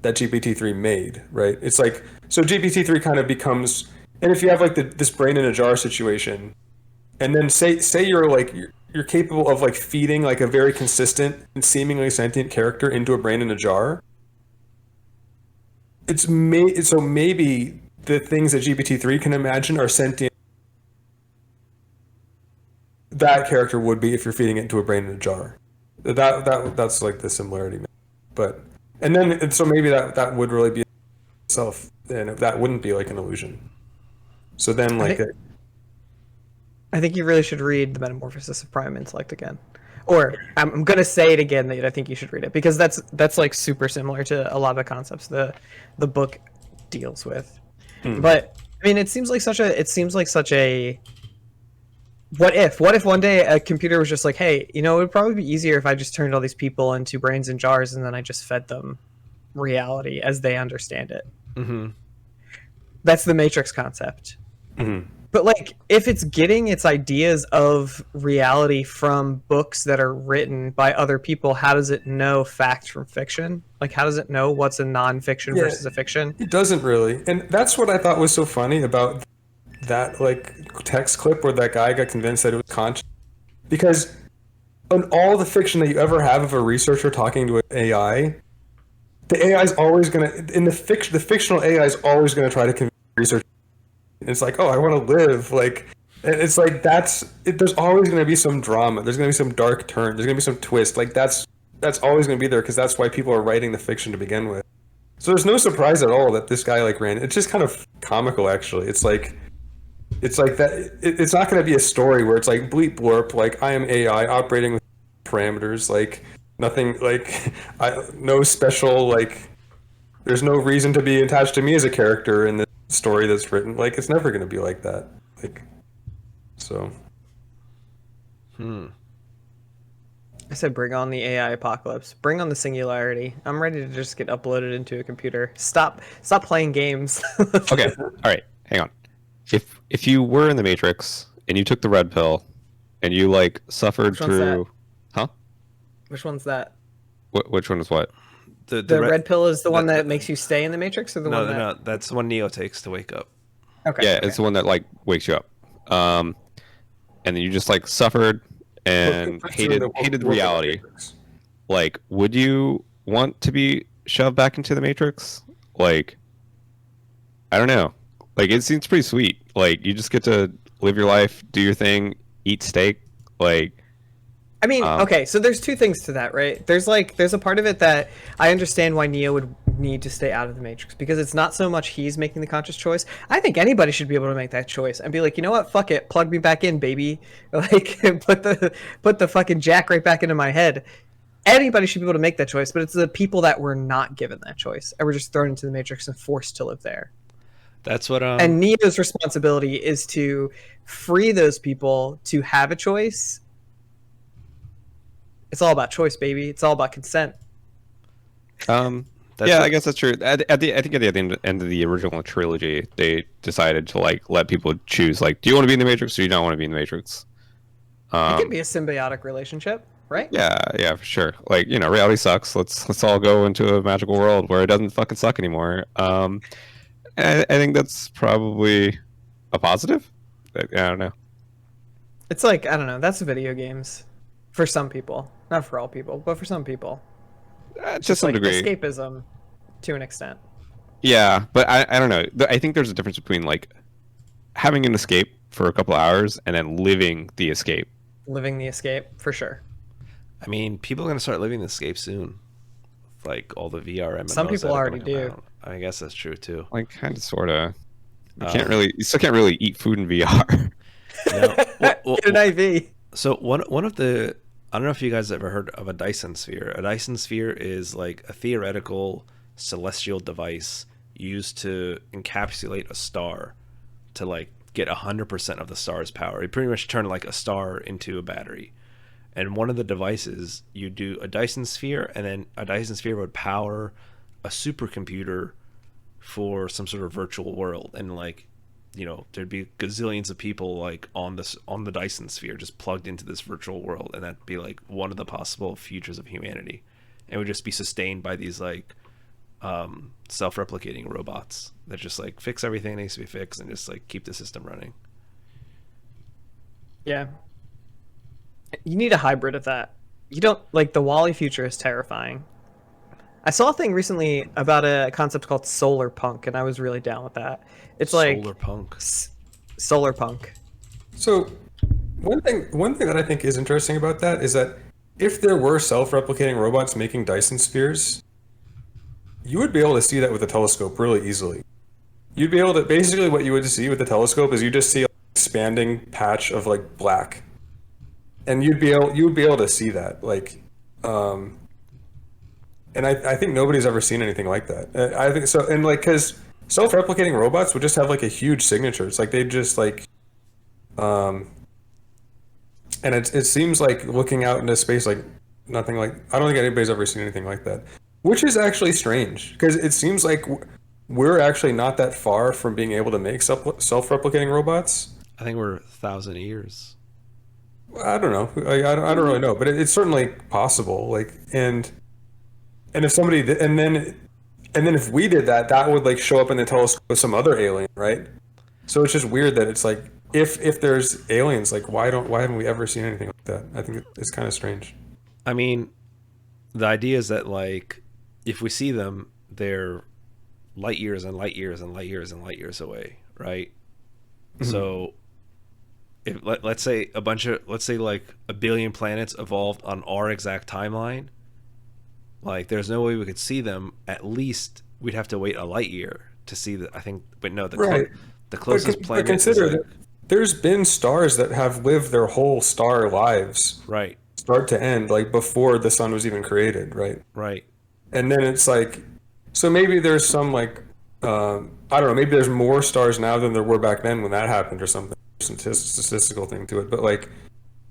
that GPT-3 made, right? It's like, so GPT-3 kind of becomes, and if you have like this brain in a jar situation, and then say you're like you're capable of like feeding like a very consistent and seemingly sentient character into a brain in a jar, so maybe the things that GPT-3 can imagine are sentient. That character would be if you're feeding it into a brain in a jar. That's like the similarity. But and then so maybe that would really be itself, and that wouldn't be like an illusion. So then like I think you really should read The Metamorphosis of Prime Intellect again. Or I'm gonna say it again that I think you should read it, because that's like super similar to a lot of the concepts the book deals with. But I mean, it seems like such a what if one day a computer was just like, hey, you know, it would probably be easier if I just turned all these people into brains in jars and then I just fed them reality as they understand it. That's the Matrix concept. But like, if it's getting its ideas of reality from books that are written by other people, how does it know fact from fiction? Like, how does it know what's a non-fiction versus a fiction? It doesn't really. And that's what I thought was so funny about that like text clip where that guy got convinced that it was conscious. Because in all the fiction that you ever have of a researcher talking to an AI, the AI is always going to, in the fictional AI is always going to try to convince the researcher. It's like, oh, I want to live. Like, and it's like, there's always going to be some drama. There's going to be some dark turn. There's going to be some twist. Like, that's always going to be there, because that's why people are writing the fiction to begin with. So there's no surprise at all that this guy like ran. It's just kind of comical, actually. It's like that. It's not going to be a story where it's like bleep blurp, like I am AI operating with parameters, like nothing, like no special, like there's no reason to be attached to me as a character in the story that's written. Like, it's never going to be like that. Like, so. I said, bring on the AI apocalypse. Bring on the singularity. I'm ready to just get uploaded into a computer. Stop playing games. Okay, all right, hang on. If you were in the Matrix and you took the red pill and you like suffered through, huh? Which one's that? Which one is what? The red pill is the one that makes you stay in the Matrix, or the one that... No, that's the one Neo takes to wake up. Okay. Yeah, it's the one that like wakes you up. And then you just like suffered and hated reality. Like, would you want to be shoved back into the Matrix? Like, I don't know. Like, it seems pretty sweet. Like, you just get to live your life, do your thing, eat steak. Like, I mean, okay, so there's two things to that, right? There's a part of it that I understand why Neo would need to stay out of the Matrix, because it's not so much he's making the conscious choice. I think anybody should be able to make that choice and be like, you know what, fuck it, plug me back in, baby. Like, put the fucking jack right back into my head. Anybody should be able to make that choice, but it's the people that were not given that choice and were just thrown into the Matrix and forced to live there. That's what and Neo's responsibility is to free those people to have a choice. It's all about choice, baby. It's all about consent. Yeah, I guess that's true. I think at the end of the original trilogy, they decided to like let people choose. Like, do you want to be in the Matrix or do you not want to be in the Matrix? It can be a symbiotic relationship, right? Yeah, for sure. Like, you know, reality sucks. Let's all go into a magical world where it doesn't fucking suck anymore. I think that's probably a positive. I don't know. It's like, I don't know. That's video games for some people, not for all people, but for some people. To some like degree, escapism to an extent. Yeah, but I don't know. I think there's a difference between like having an escape for a couple hours and then living the escape. Living the escape, for sure. I mean, people are gonna start living the escape soon. Like all the VR MMOs. Some people already do. I guess that's true too. Like, kind of, sort of. You still can't really eat food in VR. Get an IV. So one of the, I don't know if you guys ever heard of a Dyson sphere. A Dyson sphere is like a theoretical celestial device used to encapsulate a star to like get 100% of the star's power. You pretty much turn like a star into a battery. And one of the devices, you do a Dyson sphere, and then a Dyson sphere would power a supercomputer for some sort of virtual world. And like, you know, there'd be gazillions of people like on the Dyson sphere just plugged into this virtual world, and that'd be like one of the possible futures of humanity. And it would just be sustained by these like self-replicating robots that just like fix everything that needs to be fixed and just like keep the system running. Yeah. You need a hybrid of that. You don't like the Wall-E future is terrifying. I saw a thing recently about a concept called solar punk, and I was really down with that. It's like Solar punk. Solar punk. So one thing that I think is interesting about that is that if there were self-replicating robots making Dyson spheres, you would be able to see that with a telescope really easily. You'd be able to basically what you would see with the telescope is you just see an expanding patch of like black, and you would be able to see that like, and I think nobody's ever seen anything like that. I think so, and like because self-replicating robots would just have like a huge signature. It's like they just like, and it seems like looking out into space like nothing like I don't think anybody's ever seen anything like that, which is actually strange because it seems like we're actually not that far from being able to make self-replicating robots. I think we're 1,000 years. I don't know. I don't really know, but it's certainly possible. Like and if somebody and then if we did that, that would like show up in the telescope with some other alien, right? So it's just weird that it's like if there's aliens, like why haven't we ever seen anything like that? I think it's kind of strange. I mean, the idea is that like if we see them, they're light years and light years and light years and light years away, right? Mm-hmm. So if let's say like a billion planets evolved on our exact timeline, like there's no way we could see them. At least we'd have to wait a light year to see the I think but no the closest planet. But consider that there's been stars that have lived their whole star lives, right, start to end, like before the sun was even created, right, and then it's like, so maybe there's some like I don't know, maybe there's more stars now than there were back then when that happened or something, some statistical thing to it, but like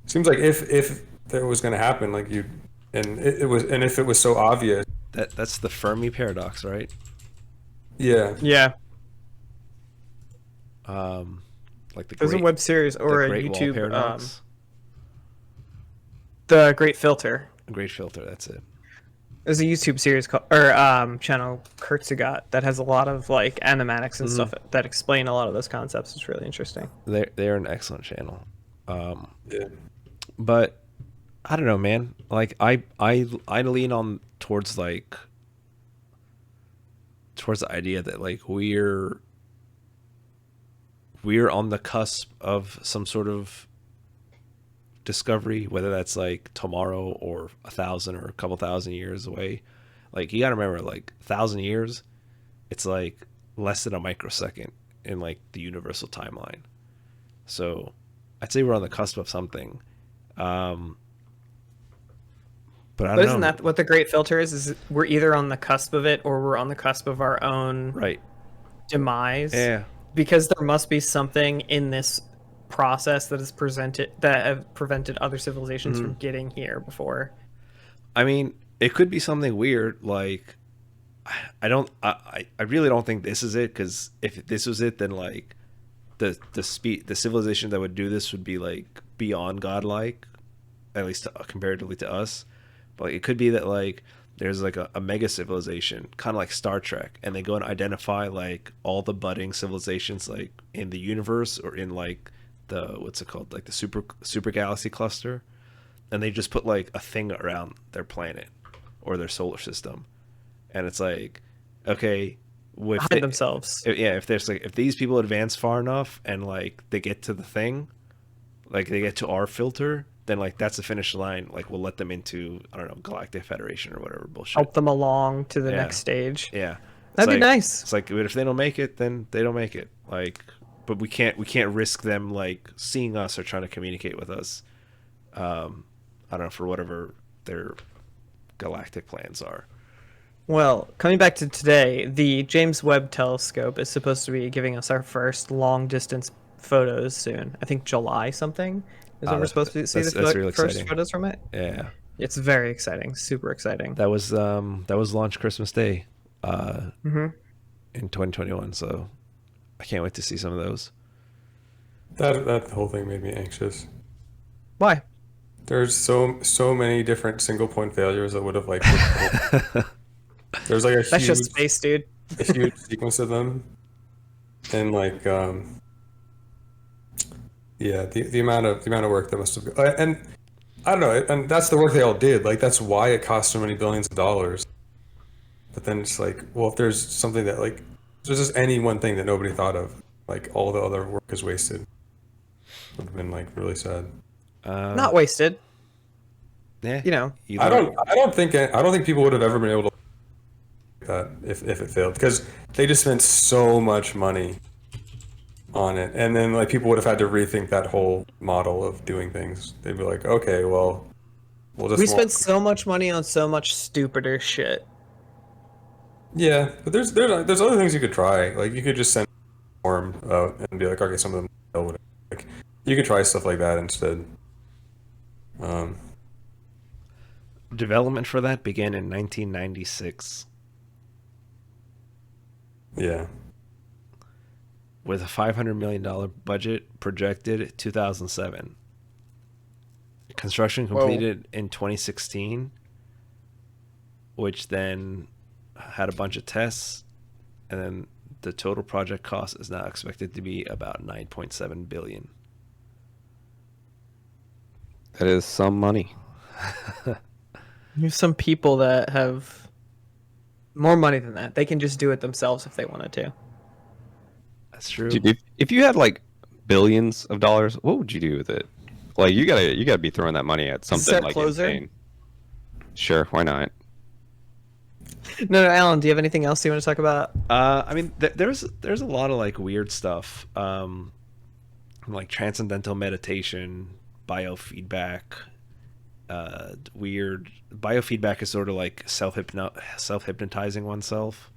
it seems like if that was going to happen, like you and it was, and if it was so obvious, that's the Fermi paradox, right? Yeah. Like there's a web series or a YouTube paradox. The Great Filter. Great Filter, that's it. There's a YouTube series called, channel Kurtzugat that has a lot of like animatics and stuff that explain a lot of those concepts. It's really interesting. They're an excellent channel. Yeah. But I don't know, man. Like I lean on towards the idea that like we're on the cusp of some sort of discovery, whether that's like tomorrow or 1,000 or a couple thousand years away. Like you gotta remember, like 1,000 years, it's like less than a microsecond in like the universal timeline. So I'd say we're on the cusp of something. But I don't know. Isn't that what the Great Filter is? Is we're either on the cusp of it or we're on the cusp of our own demise? Yeah. Because there must be something in this process that have prevented other civilizations from getting here before. I mean, it could be something weird. Like, I really don't think this is it. Because if this was it, then like the civilization that would do this would be like beyond godlike, at least comparatively to us. But like, it could be that like there's like a mega civilization, kind of like Star Trek, and they go and identify like all the budding civilizations like in the universe or in like the what's it called, like the super galaxy cluster, and they just put like a thing around their planet or their solar system, and it's like, okay, hide themselves. If there's like if these people advance far enough and like they get to the thing, like they get to our filter, then like that's the finish line. Like we'll let them into, I don't know, Galactic Federation or whatever bullshit. Help them along to the next stage. Yeah, that'd be nice. It's like, but if they don't make it, then they don't make it. Like, but we can't risk them like seeing us or trying to communicate with us. I don't know, for whatever their galactic plans are. Well, coming back to today, the James Webb Telescope is supposed to be giving us our first long distance photos soon. I think July something is when we're supposed to see the first photos from it. Yeah, it's very exciting, super exciting. That was launch Christmas Day, in 2021. So I can't wait to see some of those. That whole thing made me anxious. Why? There's so many different single point failures that would have like There's like That's just space, dude. a huge sequence of them, and like yeah, the amount of work that must have and I don't know, and that's the work they all did. Like that's why it cost so many billions of dollars. But then it's like, well, if there's something that like there's just any one thing that nobody thought of, like all the other work is wasted. Would have been like really sad. Not wasted. Yeah. You know. I don't think people would have ever been able to do that if it failed, because they just spent so much money on it, and then like people would have had to rethink that whole model of doing things. They'd be like, okay, well, we'll just. We spent so much money on so much stupider shit. Yeah, but there's other things you could try. Like you could just send a form and be like, okay, some of them fail, whatever. Like you could try stuff like that instead. Development for that began in 1996. Yeah. With a $500 million budget projected 2007. Construction completed in 2016, which then had a bunch of tests, and then the total project cost is now expected to be about $9.7 billion. That is some money. You have some people that have more money than that. They can just do it themselves if they wanted to. That's true. Dude, if you had like billions of dollars, what would you do with it? Like you gotta be throwing that money at something Set like closer? insane. Sure, why not? No, Alan, do you have anything else you want to talk about? I mean, there's a lot of like weird stuff, like transcendental meditation, biofeedback. Weird biofeedback is sort of like self-hypnotizing oneself,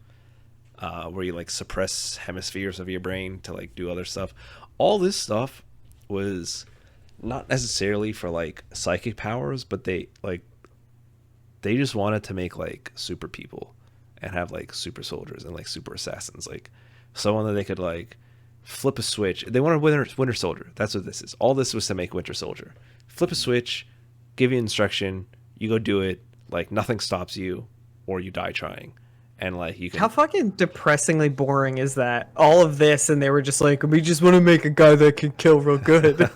where you like suppress hemispheres of your brain to like do other stuff. All this stuff was not necessarily for like psychic powers, but they just wanted to make like super people and have like super soldiers and like super assassins, like someone that they could like flip a switch. They wanted Winter Soldier. That's what this is. All this was to make Winter Soldier. Flip a switch, give you instruction, you go do it, like nothing stops you, or you die trying. And like you can. How fucking depressingly boring is that? All of this, and they were just like, we just want to make a guy that can kill real good.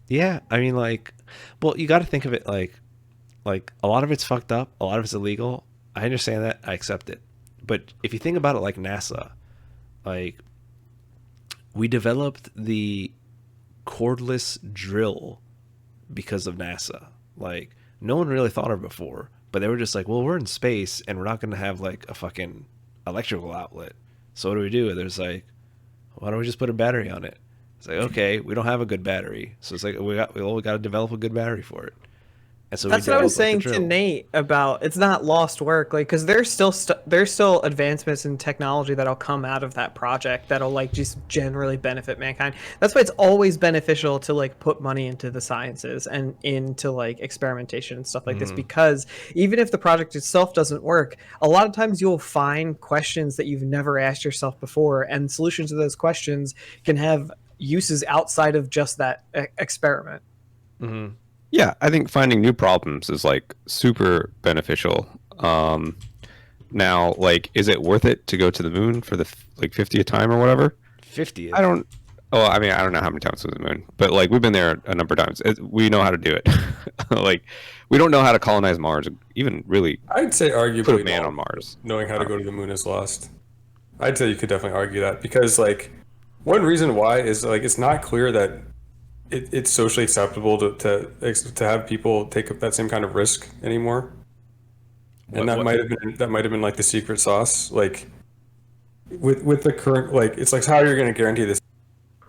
Yeah, I mean, like, well, you got to think of it like a lot of it's fucked up, a lot of it's illegal. I understand that, I accept it. But if you think about it like NASA, like we developed the cordless drill because of NASA. Like no one really thought of it before, but they were just like, well, we're in space and we're not going to have like a fucking electrical outlet. So what do? There's like, why don't we just put a battery on it? It's like, okay, we don't have a good battery, so it's like we got to develop a good battery for it. And so that's what I was saying to Nate about it's not lost work, like because there's still advancements in technology that'll come out of that project that'll like just generally benefit mankind. That's why it's always beneficial to like put money into the sciences and into like experimentation and stuff like this, because even if the project itself doesn't work, a lot of times you'll find questions that you've never asked yourself before, and solutions to those questions can have uses outside of just that experiment. Mm-hmm. Yeah, I think finding new problems is like super beneficial. Now, like, is it worth it to go to the moon for the like 50th time or whatever? 50th. I don't. Oh, I mean, I don't know how many times to the moon, but like we've been there a number of times. We know how to do it. Like, we don't know how to colonize Mars, even really. I'd say arguably put a man on Mars. Knowing how to go to the moon is lost. I'd say you could definitely argue that, because like one reason why is like it's not clear that it's socially acceptable to have people take up that same kind of risk anymore. And that might have been like the secret sauce. Like with the current, like it's like how you're going to guarantee this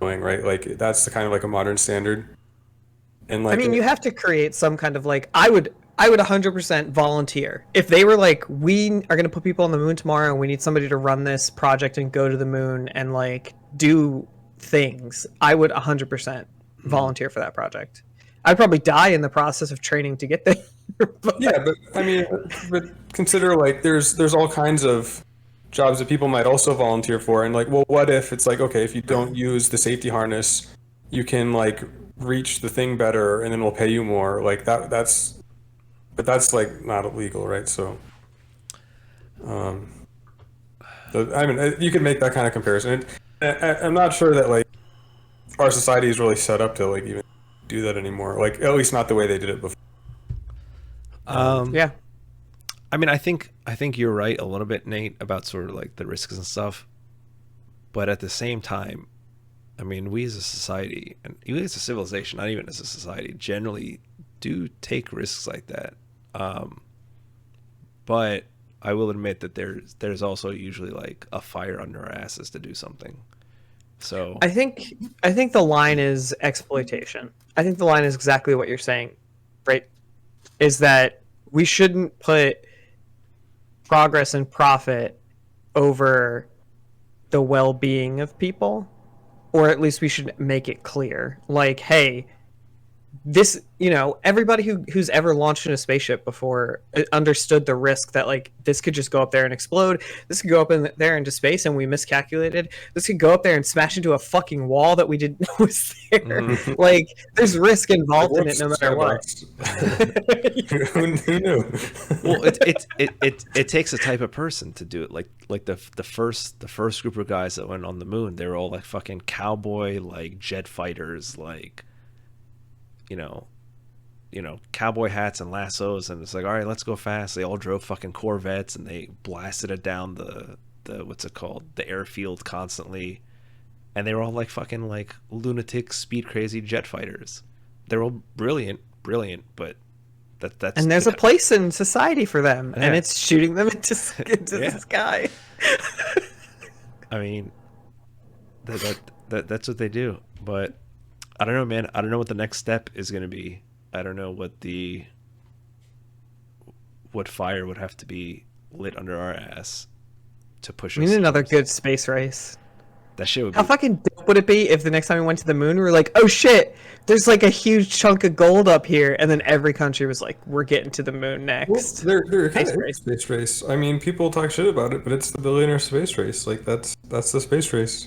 going right. Like that's the kind of like a modern standard. And like I mean, you have to create some kind of like I would 100% volunteer if they were like, we are going to put people on the moon tomorrow and we need somebody to run this project and go to the moon and like do things. I would 100% volunteer for that project. I'd probably die in the process of training to get there. But I mean, but consider like there's all kinds of jobs that people might also volunteer for, and like, well, what if it's like, okay, if you don't use the safety harness, you can like reach the thing better, and then we'll pay you more. Like that's but that's like not illegal, right? So, um, I mean, you could make that kind of comparison. I'm not sure that like our society is really set up to like even do that anymore. Like at least not the way they did it before. Yeah. I mean, I think you're right a little bit, Nate, about sort of like the risks and stuff. But at the same time, I mean, we as a society, and even as a civilization, not even as a society, generally do take risks like that. But I will admit that there's also usually like a fire under our asses to do something. So I think the line is exploitation. I think the line is exactly what you're saying, right? Is that we shouldn't put progress and profit over the well-being of people, or at least we should make it clear. Like, hey, this, everybody who's ever launched in a spaceship before understood the risk that like this could just go up there and explode. This could go up in there into space and we miscalculated. This could go up there and smash into a fucking wall that we didn't know was there. Mm-hmm. Like, there's risk involved in it no matter what. Who knew? Well, it takes a type of person to do it. Like the first group of guys that went on the moon, they were all like fucking cowboy, like jet fighters, like. Cowboy hats and lassos, and it's like, all right, let's go fast. They all drove fucking Corvettes and they blasted it down the what's it called, the airfield constantly, and they were all like fucking like lunatic, speed crazy jet fighters. They're all brilliant, but that's and there's a place in society for them, and it's shooting them into the sky. I mean, that's what they do, but. I don't know, man. I don't know what the next step is going to be. I don't know what fire would have to be lit under our ass to push us. We need another good space race. That shit would be... How fucking dope would it be if the next time we went to the moon, we were like, oh shit, there's like a huge chunk of gold up here, and then every country was like, we're getting to the moon next. Well, they're kind of space race. I mean, people talk shit about it, but it's the billionaire space race. Like that's the space race.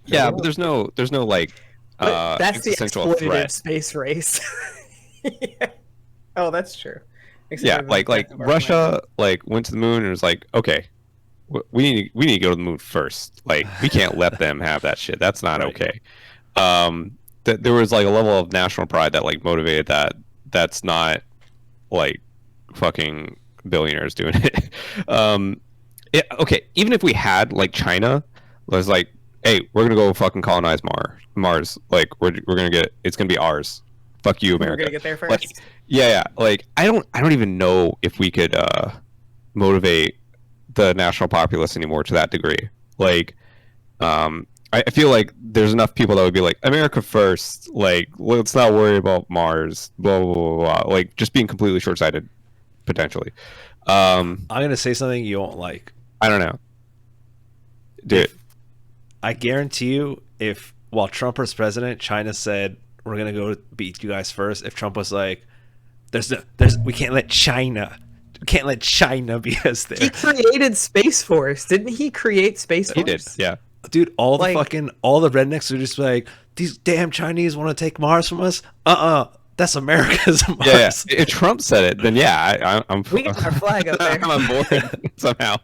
Yeah, but there's no like. But that's the exploitative threat. Space race. Yeah. Oh, that's true. Except like Russia like went to the moon and was like, okay, we need to go to the moon first. Like we can't let them have that shit. That's not okay. There was like a level of national pride that like motivated that. That's not like fucking billionaires doing it. Okay, even if we had like China was like, hey, we're gonna go fucking colonize Mars. Like we're gonna get it's gonna be ours. Fuck you, America. We're gonna get there first. Like, yeah. Like I don't even know if we could motivate the national populace anymore to that degree. Like, I feel like there's enough people that would be like, America first. Like, let's not worry about Mars. Blah blah blah blah. Like, just being completely short-sighted, potentially. I'm gonna say something you won't like. I don't know. Do it. I guarantee you, if while Trump was president, China said we're gonna go beat you guys first. If Trump was like, we can't let China be us there. He created Space Force, didn't he? Create Space Force. He did, yeah. Dude, all the rednecks are just like, these damn Chinese want to take Mars from us. That's America's Mars. Yeah. If Trump said it, then yeah, I'm. We got our flag up there. I'm on board somehow.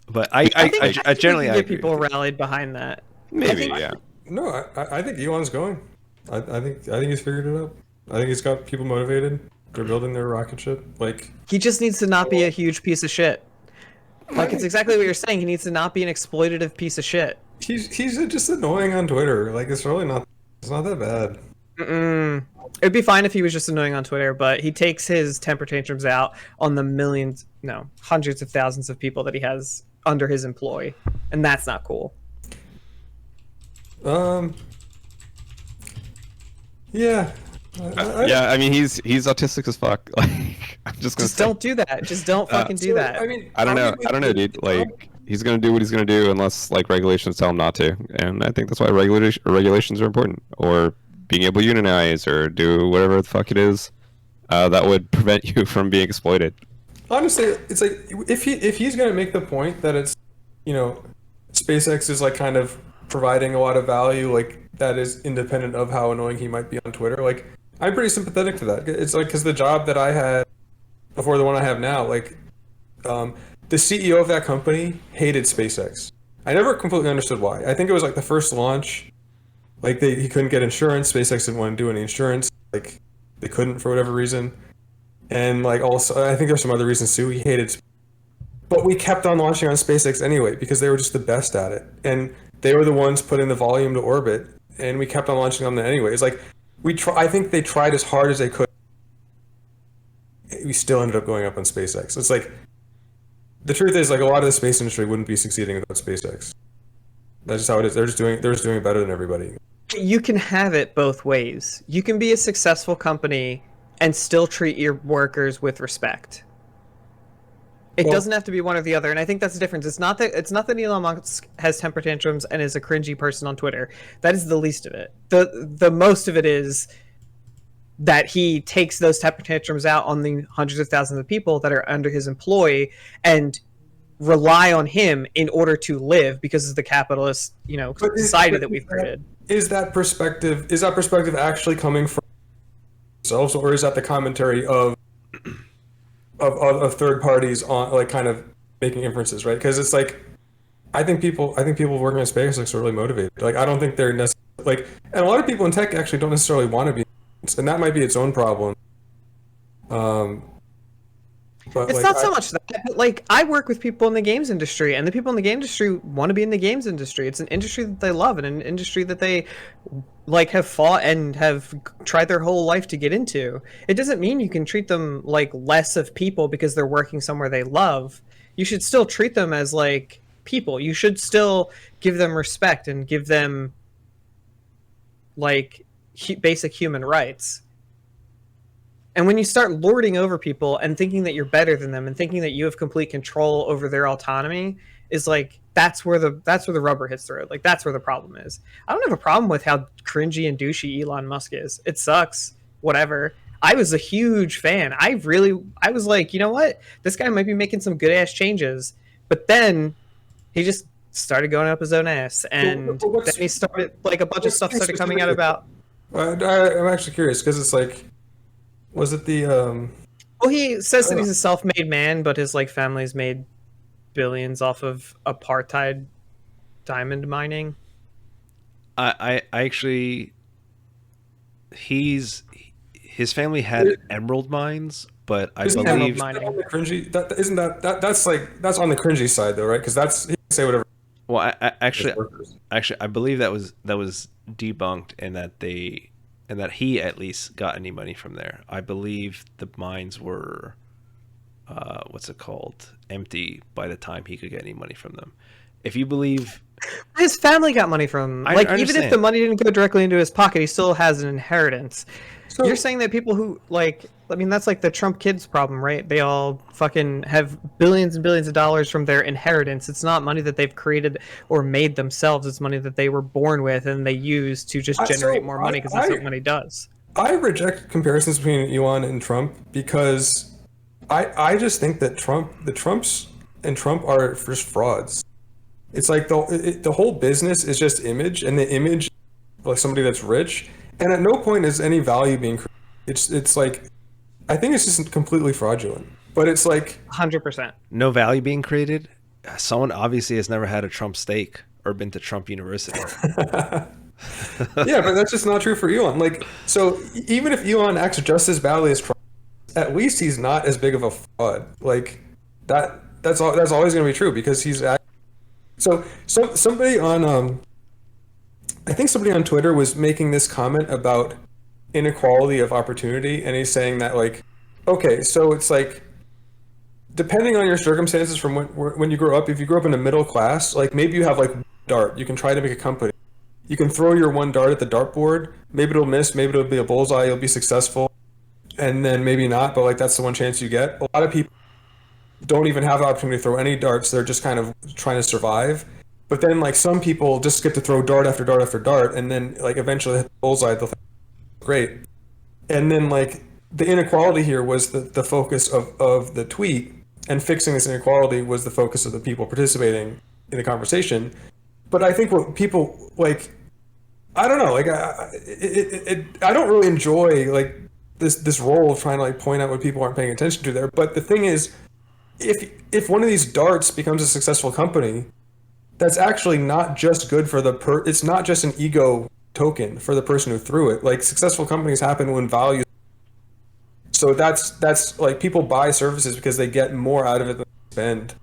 But I generally get people rallied behind that. Maybe, yeah. No, I think Elon's going. I think he's figured it out. I think he's got people motivated. They're building their rocket ship. Like he just needs to not be a huge piece of shit. Like it's exactly what you're saying. He needs to not be an exploitative piece of shit. He's just annoying on Twitter. Like it's not that bad. It'd be fine if he was just annoying on Twitter, but he takes his temper tantrums out on the hundreds of thousands of people that he has under his employ, and that's not cool. Yeah. Yeah, I mean he's autistic as fuck. Like I'm just don't do that. Just don't fucking do that. I mean, I don't know, dude. Like he's gonna do what he's gonna do unless like regulations tell him not to, and I think that's why regulations are important, or being able to unionize or do whatever the fuck it is that would prevent you from being exploited. Honestly, it's like if he's gonna make the point that it's SpaceX is like kind of providing a lot of value, like that is independent of how annoying he might be on Twitter. Like I'm pretty sympathetic to that. It's like because the job that I had before the one I have now, like the CEO of that company hated SpaceX. I never completely understood why. I think it was like the first launch, like he couldn't get insurance. SpaceX didn't want to do any insurance. Like they couldn't for whatever reason. And like also, I think there's some other reasons too. He hated, but we kept on launching on SpaceX anyway because they were just the best at it, and they were the ones putting the volume to orbit, and we kept on launching on them anyway. It's like I think they tried as hard as they could. We still ended up going up on SpaceX. It's like the truth is like a lot of the space industry wouldn't be succeeding without SpaceX. That's just how it is. They're just doing it better than everybody. You can have it both ways. You can be a successful company and still treat your workers with respect. It doesn't have to be one or the other, and I think that's the difference. It's not that Elon Musk has temper tantrums and is a cringy person on Twitter. That is the least of it. The most of it is that he takes those temper tantrums out on the hundreds of thousands of people that are under his employ and rely on him in order to live because of the capitalist, society that we've created. Is that perspective actually coming from themselves, or is that the commentary of third parties on like kind of making inferences, right? Because it's like I think people working on SpaceX are really motivated. Like I don't think they're necessarily and a lot of people in tech actually don't necessarily want to be, and that might be its own problem. But it's not so much that, but like I work with people in the games industry, and the people in the game industry want to be in the games industry. It's an industry that they love, and an industry that they like have fought and have tried their whole life to get into. It doesn't mean you can treat them like less of people because they're working somewhere they love. You should still treat them as like people. You should still give them respect and give them like basic human rights. And when you start lording over people and thinking that you're better than them and thinking that you have complete control over their autonomy, is like that's where the rubber hits the road. Like that's where the problem is. I don't have a problem with how cringy and douchey Elon Musk is. It sucks. Whatever. I was a huge fan. I was like, you know what? This guy might be making some good ass changes. But then he just started going up his own ass, and then he started like a bunch of stuff started coming out about. I'm actually curious because it's like. Was it the Well, he says that he's a self-made man, but his like family's made billions off of apartheid diamond mining. I actually his family had emerald mines, but I believe on the cringy. That's on the cringy side though, right? Because he can say whatever. Well, I believe that was debunked, and that he at least got any money from there. I believe the mines were, empty by the time he could get any money from them. If you believe... His family got money from... even if the money didn't go directly into his pocket, he still has an inheritance. So, you're saying that people who, that's like the Trump kids problem, right? They all fucking have billions and billions of dollars from their inheritance. It's not money that they've created or made themselves. It's money that they were born with and they use to just generate more money because that's what money does. I reject comparisons between Elon and Trump because I just think that Trump are just frauds. It's like the whole business is just image, and the image like somebody that's rich, and at no point is any value being created. It's like I think it's just completely fraudulent. But it's like 100%. No value being created. Someone obviously has never had a Trump steak or been to Trump University. Yeah, but that's just not true for Elon. Like, so even if Elon acts just as badly as Trump, at least he's not as big of a fraud. Like that's always going to be true because he's. So somebody on I think somebody on Twitter was making this comment about inequality of opportunity, and he's saying that like, okay, so it's like depending on your circumstances from when you grow up, if you grow up in a middle class, like maybe you have like dart, you can try to make a company. You can throw your one dart at the dartboard. Maybe it'll miss, maybe it'll be a bullseye, you'll be successful, and then maybe not, but like that's the one chance you get. A lot of people don't even have the opportunity to throw any darts. They're just kind of trying to survive. But then like some people just get to throw dart after dart after dart, and then like eventually hit the bullseye, they'll think, great. And then like the inequality here was the focus of the tweet, and fixing this inequality was the focus of the people participating in the conversation. But I think what people like, I don't know. Like I don't really enjoy like this role of trying to like point out what people aren't paying attention to there. But the thing is, if one of these darts becomes a successful company, that's actually not just good for it's not just an ego token for the person who threw it. Like successful companies happen when value. So that's like people buy services because they get more out of it than they spend,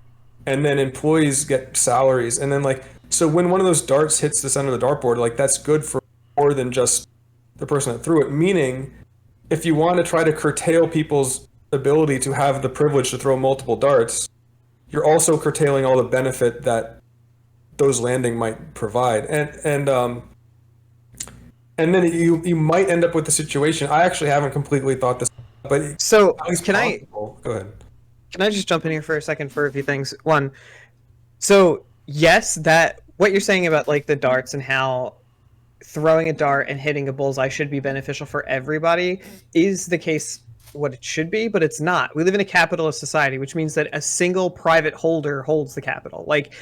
and then employees get salaries, and then like so when one of those darts hits the center of the dartboard, like that's good for more than just the person that threw it. Meaning, if you want to try to curtail people's ability to have the privilege to throw multiple darts, you're also curtailing all the benefit that those landing might provide, and then you might end up with the situation. I actually haven't completely thought this, but so go ahead. Can I just jump in here for a second for a few things? One, so yes, that what you're saying about like the darts and how throwing a dart and hitting a bullseye should be beneficial for everybody is the case, what it should be, but it's not. We live in a capitalist society, which means that a single private holder holds the capital. Like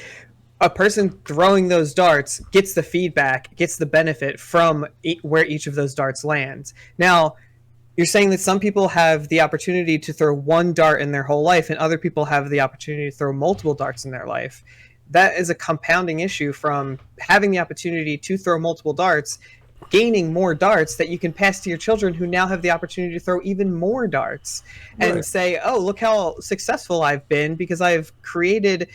a person throwing those darts gets the feedback, gets the benefit from where each of those darts lands. Now, you're saying that some people have the opportunity to throw one dart in their whole life and other people have the opportunity to throw multiple darts in their life. That is a compounding issue from having the opportunity to throw multiple darts, gaining more darts that you can pass to your children who now have the opportunity to throw even more darts and say, oh, look how successful I've been because I've created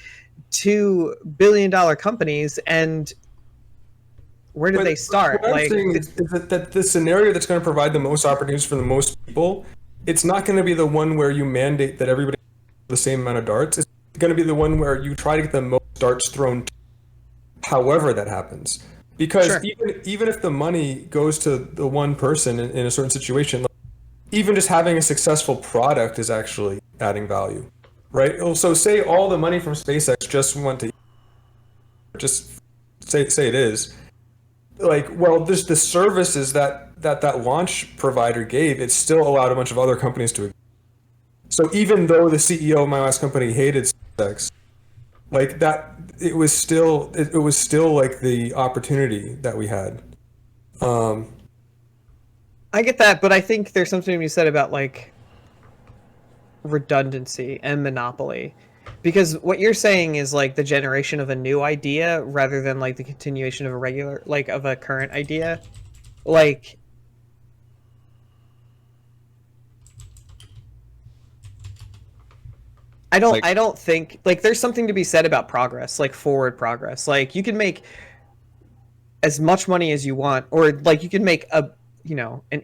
$2 billion companies. And where did they start? What I'm saying is that the scenario that's going to provide the most opportunities for the most people, it's not going to be the one where you mandate that everybody has the same amount of darts. It's going to be the one where you try to get the most darts thrown, however that happens. Because even if the money goes to the one person in a certain situation, like, even just having a successful product is actually adding value, right? So say all the money from SpaceX just went to, just say it is, like, well, there's the services that launch provider gave, it still allowed a bunch of other companies to. So even though the CEO of my last company hated SpaceX, like that, it was still like the opportunity that we had. I get that, but I think there's something to be said about like redundancy and monopoly, because what you're saying is like the generation of a new idea rather than like the continuation of a current idea. Like, I don't think like there's something to be said about progress, like forward progress. Like you can make as much money as you want, or like you can make an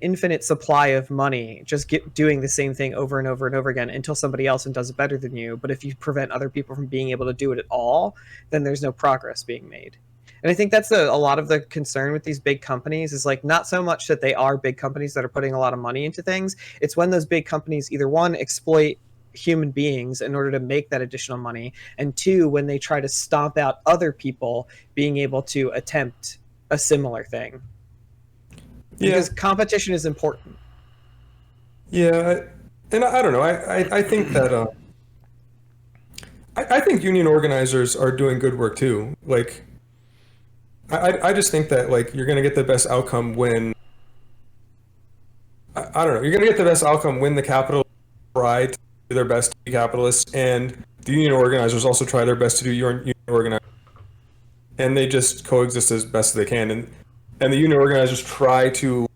infinite supply of money, just doing the same thing over and over and over again until somebody else does it better than you. But if you prevent other people from being able to do it at all, then there's no progress being made. And I think that's a lot of the concern with these big companies is like not so much that they are big companies that are putting a lot of money into things. It's when those big companies either one, exploit human beings in order to make that additional money, and two, when they try to stomp out other people being able to attempt a similar thing. Because competition is important. Yeah, and I don't know. I think that I think union organizers are doing good work too. Like, I just think that like you're gonna get the best outcome when I don't know. You're gonna get the best outcome when the capital try to do their best to be capitalists, and the union organizers also try their best to do union organizing, and they just coexist as best as they can. And the union organizers try to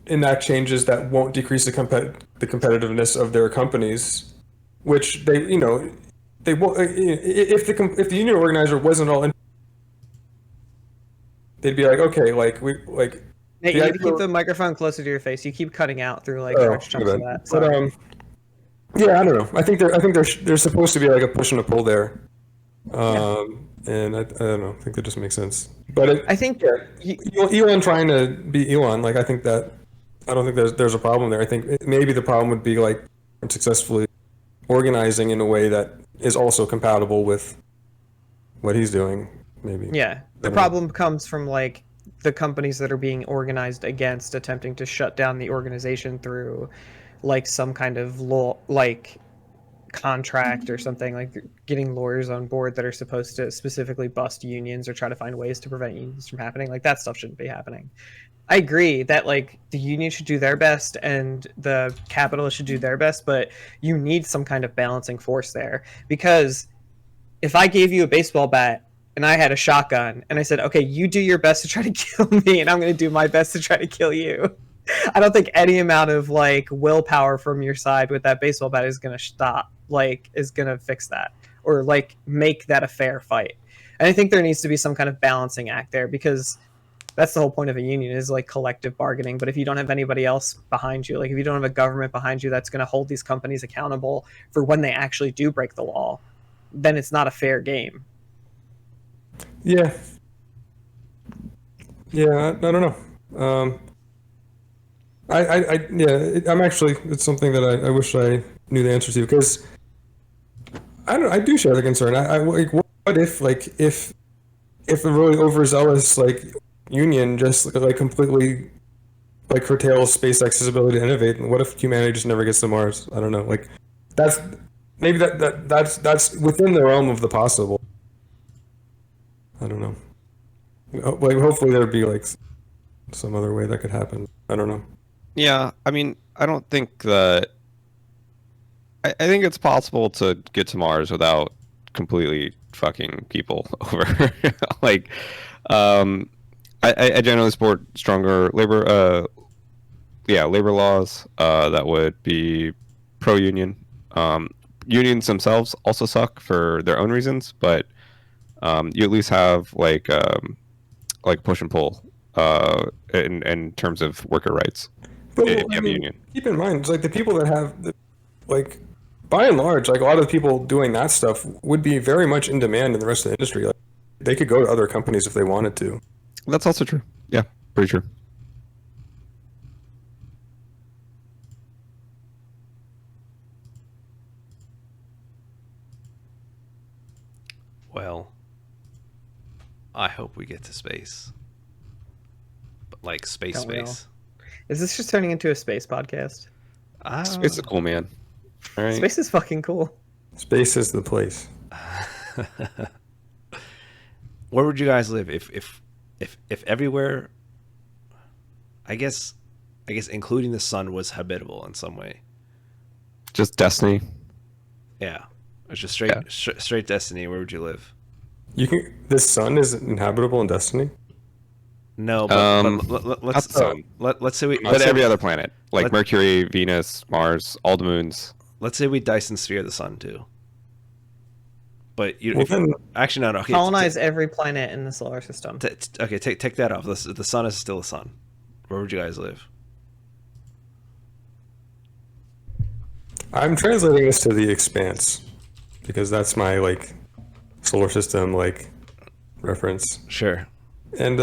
enact changes that won't decrease the competitiveness of their companies, which they won't. If the union organizer wasn't all in, they'd be like, okay, like we like. Hey, you need to keep the microphone closer to your face. You keep cutting out through like large chunks of that. Sorry. But yeah, I don't know. I think there's supposed to be like a push and a pull there. And I don't know. I think that just makes sense. But I think Elon trying to be Elon, like I don't think there's a problem there. I think maybe the problem would be like successfully organizing in a way that is also compatible with what he's doing. Maybe. Yeah, the problem comes from like the companies that are being organized against attempting to shut down the organization through like some kind of law, like contract or something, like getting lawyers on board that are supposed to specifically bust unions or try to find ways to prevent unions from happening. Like that stuff shouldn't be happening. I agree that like the union should do their best and the capitalists should do their best, but you need some kind of balancing force there, because if I gave you a baseball bat and I had a shotgun and I said, okay, you do your best to try to kill me and I'm going to do my best to try to kill you, I don't think any amount of like willpower from your side with that baseball bat is going to stop, like, is going to fix that or like make that a fair fight. And I think there needs to be some kind of balancing act there, because that's the whole point of a union, is like collective bargaining. But if you don't have anybody else behind you, like if you don't have a government behind you that's going to hold these companies accountable for when they actually do break the law, then it's not a fair game. Yeah. I don't know. I'm actually, it's something that I wish I knew the answer to, because I do share the concern. I like, what if a really overzealous like union just like completely like curtails SpaceX's ability to innovate, and what if humanity just never gets to Mars? I don't know. Like that's maybe that's within the realm of the possible. I don't know. Like hopefully there'd be like some other way that could happen. I don't know. Yeah, I mean, I don't think that. I think it's possible to get to Mars without completely fucking people over. Like, I generally support stronger labor laws that would be pro-union. Unions themselves also suck for their own reasons, but you at least have like push and pull in terms of worker rights. But union. Keep in mind, it's like the people that have, like, by and large, like a lot of the people doing that stuff would be very much in demand in the rest of the industry. Like, they could go to other companies if they wanted to. That's also true. Yeah, pretty true. Well, I hope we get to space. But like space. Is this just turning into a space podcast? Space is cool, man. All right. Space is fucking cool. Space is the place. Where would you guys live if everywhere, I guess including the sun, was habitable in some way? Just Destiny. Yeah. It's just straight Destiny. Where would you live? The sun is inhabitable in Destiny? No, but let's say we. But every other planet, like Mercury, Venus, Mars, all the moons. Let's say we Dyson sphere the sun too. But actually no. Okay, colonize every planet in the solar system. Okay, take that off. The sun is still the sun. Where would you guys live? I'm translating this to The Expanse, because that's my like solar system like reference. Sure. And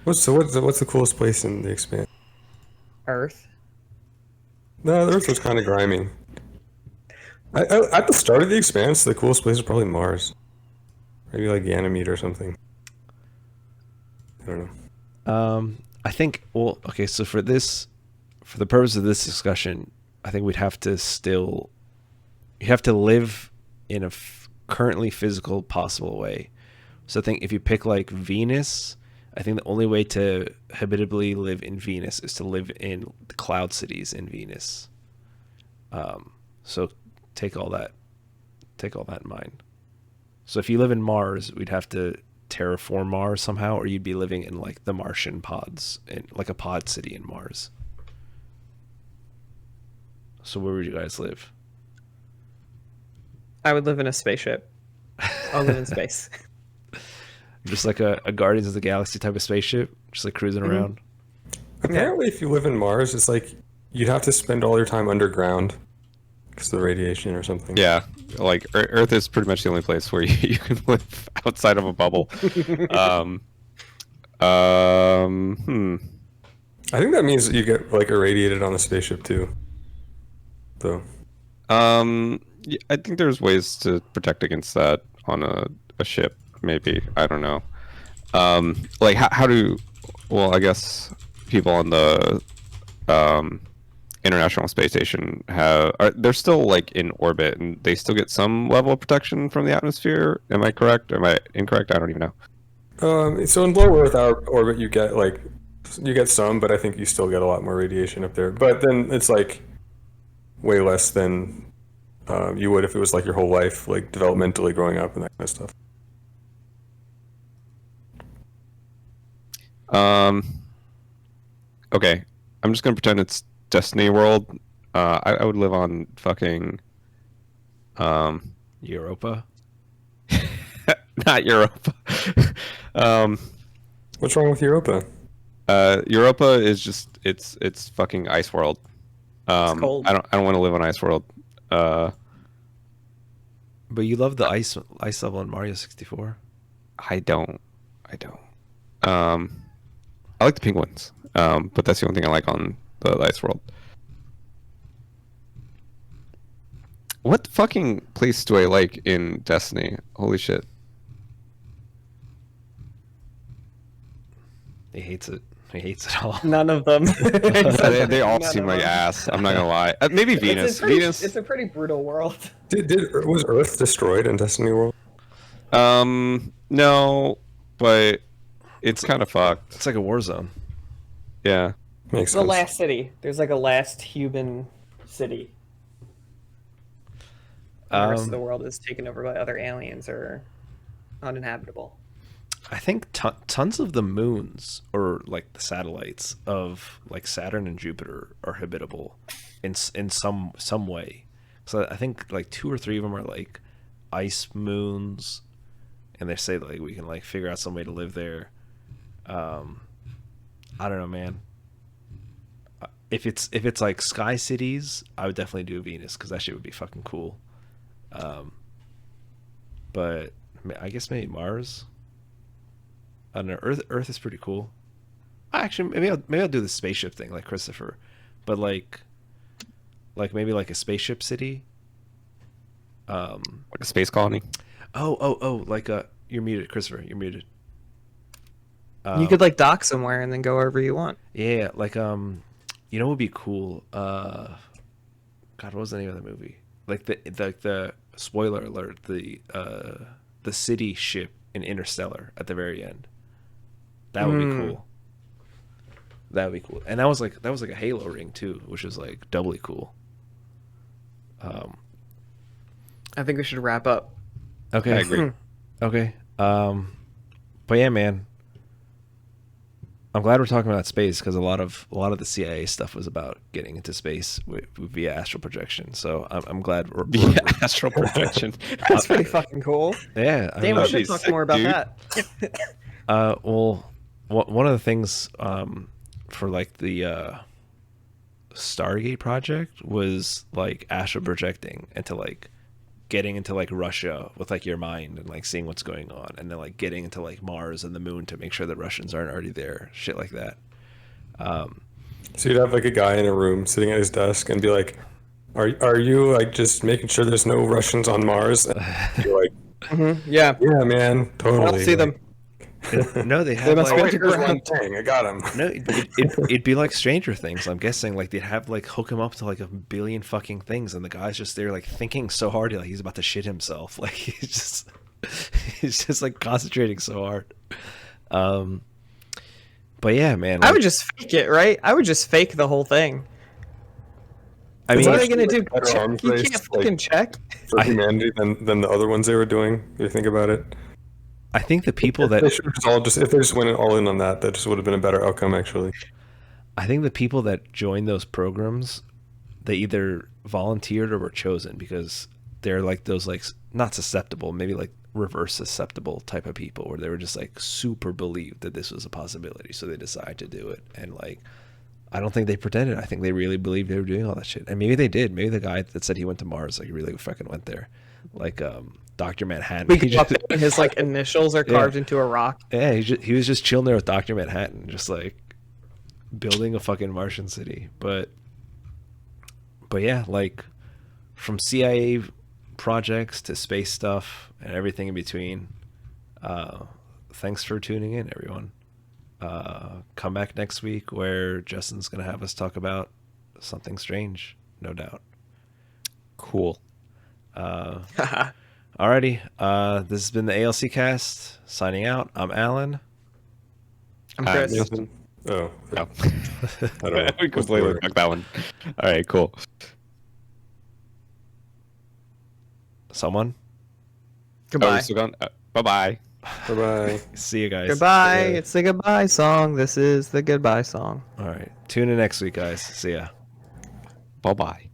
what's the coolest place in The Expanse? Earth. No, the Earth was kind of grimy. At the start of The Expanse, the coolest place is probably Mars. Maybe like Ganymede or something. I don't know. I think. Well, okay. So for the purpose of this discussion, I think we'd have to still. You have to live in a currently physical possible way. So I think if you pick like Venus, I think the only way to habitably live in Venus is to live in the cloud cities in Venus. So take all that in mind. So if you live in Mars, we'd have to terraform Mars somehow, or you'd be living in like the Martian pods, in like a pod city in Mars. So where would you guys live? I would live in a spaceship. I'll live in space. Just like a Guardians of the Galaxy type of spaceship, just like cruising around. Apparently, if you live in Mars, it's like you'd have to spend all your time underground because of the radiation or something. Yeah, like Earth is pretty much the only place where you can live outside of a bubble. I think that means that you get like irradiated on the spaceship too. So. Yeah, I think there's ways to protect against that on a ship. Maybe, I don't know. Like how do? Well, I guess people on the International Space Station they're still like in orbit and they still get some level of protection from the atmosphere. Am I correct? Or am I incorrect? I don't even know. So in low Earth orbit, you get some, but I think you still get a lot more radiation up there. But then it's like way less than you would if it was like your whole life, like developmentally growing up and that kind of stuff. Okay, I'm just gonna pretend it's Destiny World. I would live on fucking Europa. not Europa. What's wrong with Europa? Europa is just it's fucking ice world. It's cold. I don't want to live on ice world. But you love the ice level in Mario 64. I don't. I like the penguins, but that's the only thing I like on the ice world. What fucking place do I like in Destiny? Holy shit. He hates it. He hates it all. None of them. They all None seem of like them. ass. I'm not gonna lie. Maybe Venus. It's a pretty brutal world. Was Earth destroyed in Destiny World? No, but it's kind of fucked. It's like a war zone. Yeah. Makes The sense. last city. There's like a last human city. The rest of the world is taken over by other aliens or uninhabitable. I think tons of the moons or like the satellites of like Saturn and Jupiter are habitable in some way. So I think like 2 or 3 of them are like ice moons, and they say like we can like figure out some way to live there. I don't know, man. If it's like sky cities, I would definitely do Venus because that shit would be fucking cool. But I guess maybe Mars. I don't know. Earth is pretty cool. Actually, maybe I'll do the spaceship thing like Christopher, but like maybe like a spaceship city. Like a space colony. Oh! Like you're muted, Christopher. You're muted. You could like dock somewhere and then go wherever you want. Yeah, like you know what would be cool? God, what was the name of the movie? Like the spoiler alert, the city ship in Interstellar at the very end. That would be cool. That would be cool. And that was like a Halo ring too, which was like doubly cool. I think we should wrap up. Okay. I agree. Okay. But yeah, man. I'm glad we're talking about space because a lot of the CIA stuff was about getting into space via astral projection. So I'm glad we're Via astral projection. That's pretty fucking cool. yeah. Damn, we that'd should be talk sick, more about dude. that. Well, one of the things for like the Stargate project was like astral projecting into like getting into like Russia with like your mind and like seeing what's going on, and then like getting into like Mars and the moon to make sure that Russians aren't already there, shit like that. So you'd have like a guy in a room sitting at his desk and be like, "Are you like just making sure there's no Russians on Mars?" And you're like, Yeah. "Yeah, man, I totally." don't see them. No, they have must Oh, like wait, there's one thing. I got him. no, it'd be like Stranger Things. I'm guessing like they'd have like hook him up to like a billion fucking things, and the guy's just there like thinking so hard, like he's about to shit himself. Like he's just like concentrating so hard. But yeah, man. I Like, would just fake it, right? I would just fake the whole thing. I It's mean, What are they gonna actually, do? like, better arms You race, can't fucking like, check. for humanity than the other ones they were doing. If you think about it, I think the people they that should just all if they just went all in on that just would have been a better outcome. Actually, I think the people that joined those programs, they either volunteered or were chosen because they're like those like not susceptible, maybe like reverse susceptible type of people where they were just like super believed that this was a possibility, so they decided to do it. And like I don't think they pretended. I think they really believed they were doing all that shit. And maybe they did. Maybe the guy that said he went to Mars like really fucking went there. Like Dr. Manhattan. We He go up just- there and his like initials are carved into a rock. yeah, he was just chilling there with Dr. Manhattan, just like building a fucking Martian city. But yeah, like from CIA projects to space stuff and everything in between. Thanks for tuning in, everyone. Come back next week where Justin's gonna have us talk about something strange, no doubt. Cool. Alrighty. This has been the ALCast. Signing out. I'm Allan. I'm Chris. Justin. Oh, No. I don't know. We completely took that one. All right, cool. Someone? Goodbye. Bye-bye. Bye-bye. See you guys. Goodbye. It's the goodbye song. This is the goodbye song. All right. Tune in next week, guys. See ya. Bye-bye.